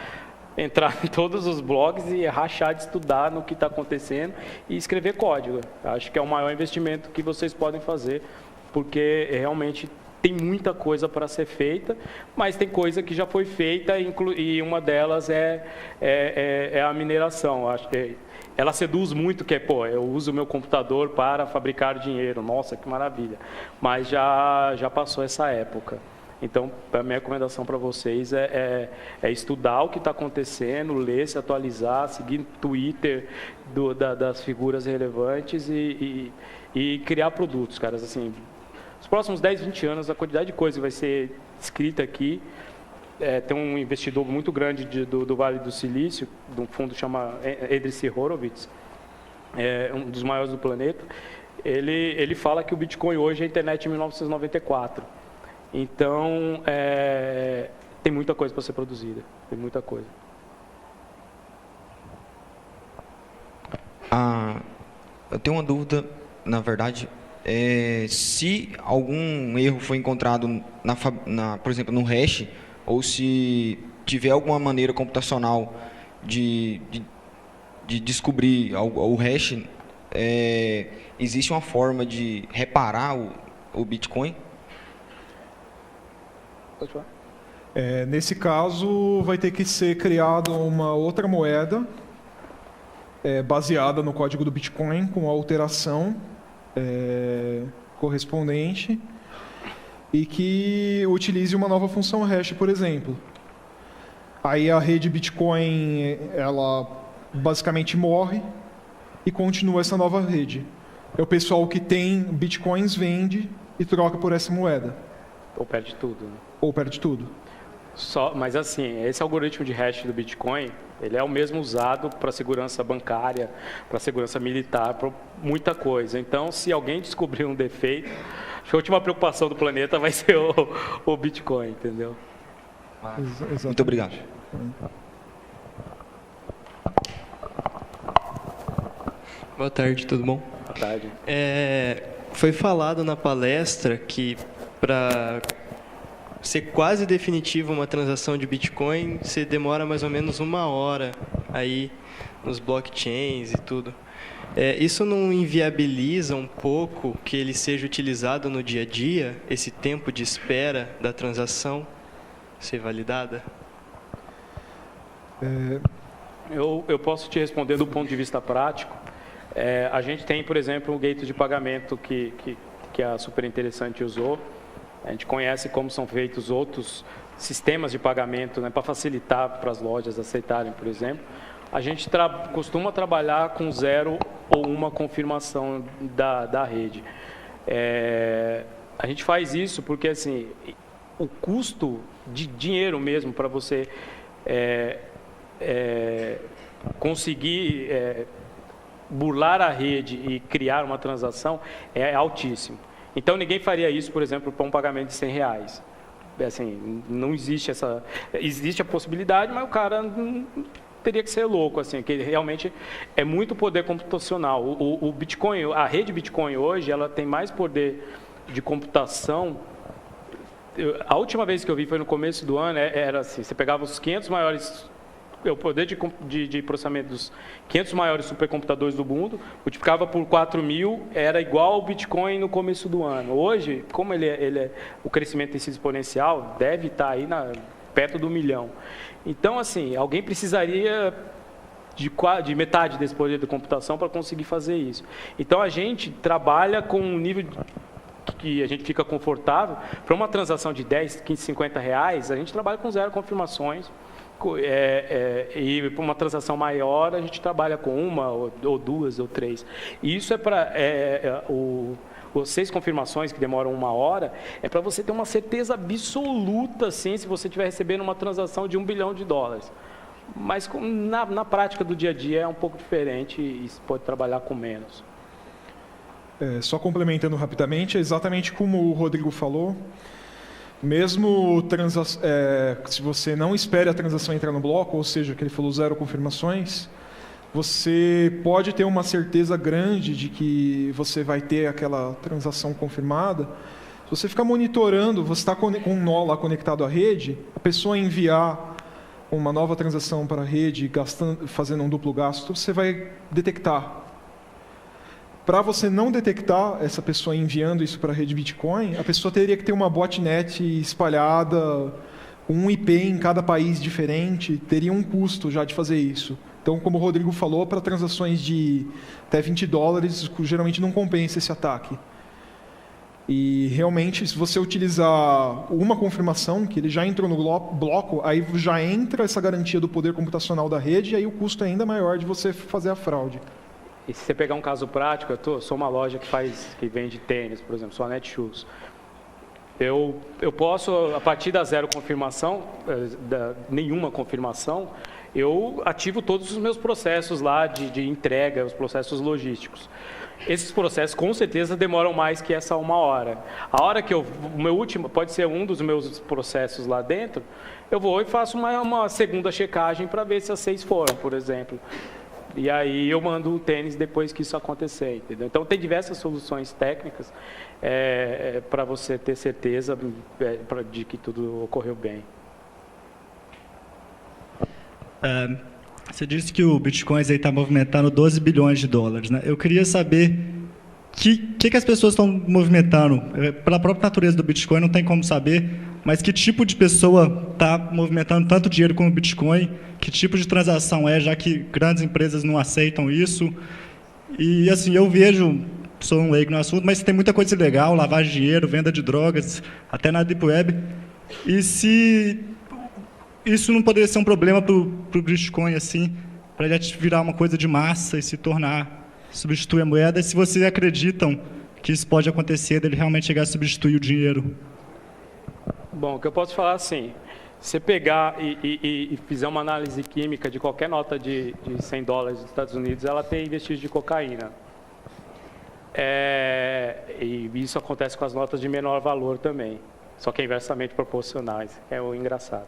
entrar em todos os blogs e rachar de estudar no que está acontecendo e escrever código. Acho que é o maior investimento que vocês podem fazer, porque realmente tem muita coisa para ser feita, mas tem coisa que já foi feita e uma delas é a mineração. Acho que ela seduz muito, que eu uso o meu computador para fabricar dinheiro. Nossa, que maravilha. Mas já passou essa época. Então, a minha recomendação para vocês é estudar o que está acontecendo, ler, se atualizar, seguir no Twitter das figuras relevantes e criar produtos, caras, assim. Nos próximos 10, 20 anos, a quantidade de coisa que vai ser escrita aqui, tem um investidor muito grande do Vale do Silício, de um fundo que chama Andreessen Horowitz, um dos maiores do planeta. Ele fala que o Bitcoin hoje é a internet em 1994. Então, tem muita coisa para ser produzida, tem muita coisa. Eu tenho uma dúvida, na verdade. Se algum erro foi encontrado, por exemplo, no hash, ou se tiver alguma maneira computacional de descobrir o hash, existe uma forma de reparar o Bitcoin? Pode falar? Nesse caso, vai ter que ser criada uma outra moeda baseada no código do Bitcoin, com alteração correspondente e que utilize uma nova função hash, por exemplo. Aí a rede Bitcoin, ela basicamente morre e continua essa nova rede. O pessoal que tem Bitcoins vende e troca por essa moeda. Ou perde tudo, né? Ou perde tudo. Mas assim, esse algoritmo de hash do Bitcoin, ele é o mesmo usado para segurança bancária, para segurança militar, para muita coisa. Então, se alguém descobrir um defeito, acho que a última preocupação do planeta vai ser o Bitcoin, entendeu? Muito obrigado. Boa tarde, tudo bom? Boa tarde. Foi falado na palestra que para ser quase definitiva uma transação de Bitcoin, você demora mais ou menos 1 hora aí nos blockchains e tudo. Isso não inviabiliza um pouco que ele seja utilizado no dia a dia, esse tempo de espera da transação ser validada? Eu posso te responder do ponto de vista prático. A gente tem, por exemplo, um gateway de pagamento que a Super Interessante usou. A gente conhece como são feitos outros sistemas de pagamento, né, para facilitar para as lojas aceitarem, por exemplo. A gente costuma trabalhar com 0 ou 1 confirmação da rede. A gente faz isso porque, assim, o custo de dinheiro mesmo para você conseguir burlar a rede e criar uma transação é altíssimo. Então, ninguém faria isso, por exemplo, para um pagamento de R$100. Assim, não existe essa... Existe a possibilidade, mas o cara teria que ser louco, assim, que realmente é muito poder computacional. O Bitcoin, a rede Bitcoin hoje, ela tem mais poder de computação. A última vez que eu vi foi no começo do ano, era assim, você pegava os 500 maiores... O poder de processamento dos 500 maiores supercomputadores do mundo, multiplicava por 4.000, era igual ao Bitcoin no começo do ano. Hoje, como o crescimento tem sido exponencial, deve estar aí perto do 1 milhão. Então, assim, alguém precisaria de metade desse poder de computação para conseguir fazer isso. Então, a gente trabalha com um nível que a gente fica confortável. Para uma transação de 10, 15, 50 reais, a gente trabalha com 0 confirmações. E para uma transação maior, a gente trabalha com 1, ou 2, ou 3. E isso é para... Os 6 confirmações, que demoram 1 hora, é para você ter uma certeza absoluta, assim, se você estiver recebendo uma transação de $1 bilhão. Mas na prática do dia a dia é um pouco diferente e se pode trabalhar com menos. Só complementando rapidamente, é exatamente como o Rodrigo falou. Mesmo se você não espere a transação entrar no bloco, ou seja, que ele falou 0 confirmações, você pode ter uma certeza grande de que você vai ter aquela transação confirmada. Se você ficar monitorando, você está com um nó lá conectado à rede, a pessoa enviar uma nova transação para a rede, fazendo um duplo gasto, você vai detectar. Para você não detectar essa pessoa enviando isso para a rede Bitcoin, a pessoa teria que ter uma botnet espalhada, um IP em cada país diferente, teria um custo já de fazer isso. Então, como o Rodrigo falou, para transações de até $20, geralmente não compensa esse ataque. E realmente, se você utilizar uma confirmação, que ele já entrou no bloco, aí já entra essa garantia do poder computacional da rede, e aí o custo é ainda maior de você fazer a fraude. E se você pegar um caso prático, eu sou uma loja que vende tênis, por exemplo, sou a Netshoes. Eu posso, a partir da 0 confirmação, nenhuma confirmação, eu ativo todos os meus processos lá de entrega, os processos logísticos. Esses processos, com certeza, demoram mais que essa 1 hora. A hora que o meu último, pode ser um dos meus processos lá dentro, eu vou e faço uma segunda checagem para ver se as 6 foram, por exemplo. E aí eu mando o tênis depois que isso acontecer, entendeu? Então tem diversas soluções técnicas para você ter certeza de que tudo ocorreu bem. Você disse que o Bitcoin está movimentando $12 bilhões, né? Eu queria saber o que as pessoas estão movimentando. Pela própria natureza do Bitcoin, não tem como saber, mas que tipo de pessoa está movimentando tanto dinheiro com o Bitcoin? Que tipo de transação já que grandes empresas não aceitam isso? E, assim, eu vejo, sou um leigo no assunto, mas tem muita coisa ilegal, lavagem de dinheiro, venda de drogas, até na Deep Web. E se isso não poderia ser um problema para o Bitcoin, assim, para ele virar uma coisa de massa e se tornar, substituir a moeda, e se vocês acreditam que isso pode acontecer, dele realmente chegar a substituir o dinheiro? Bom, o que eu posso falar assim, se você pegar e fizer uma análise química de qualquer nota de $100 dos Estados Unidos, ela tem vestígios de cocaína. E isso acontece com as notas de menor valor também, só que é inversamente proporcionais, é o engraçado.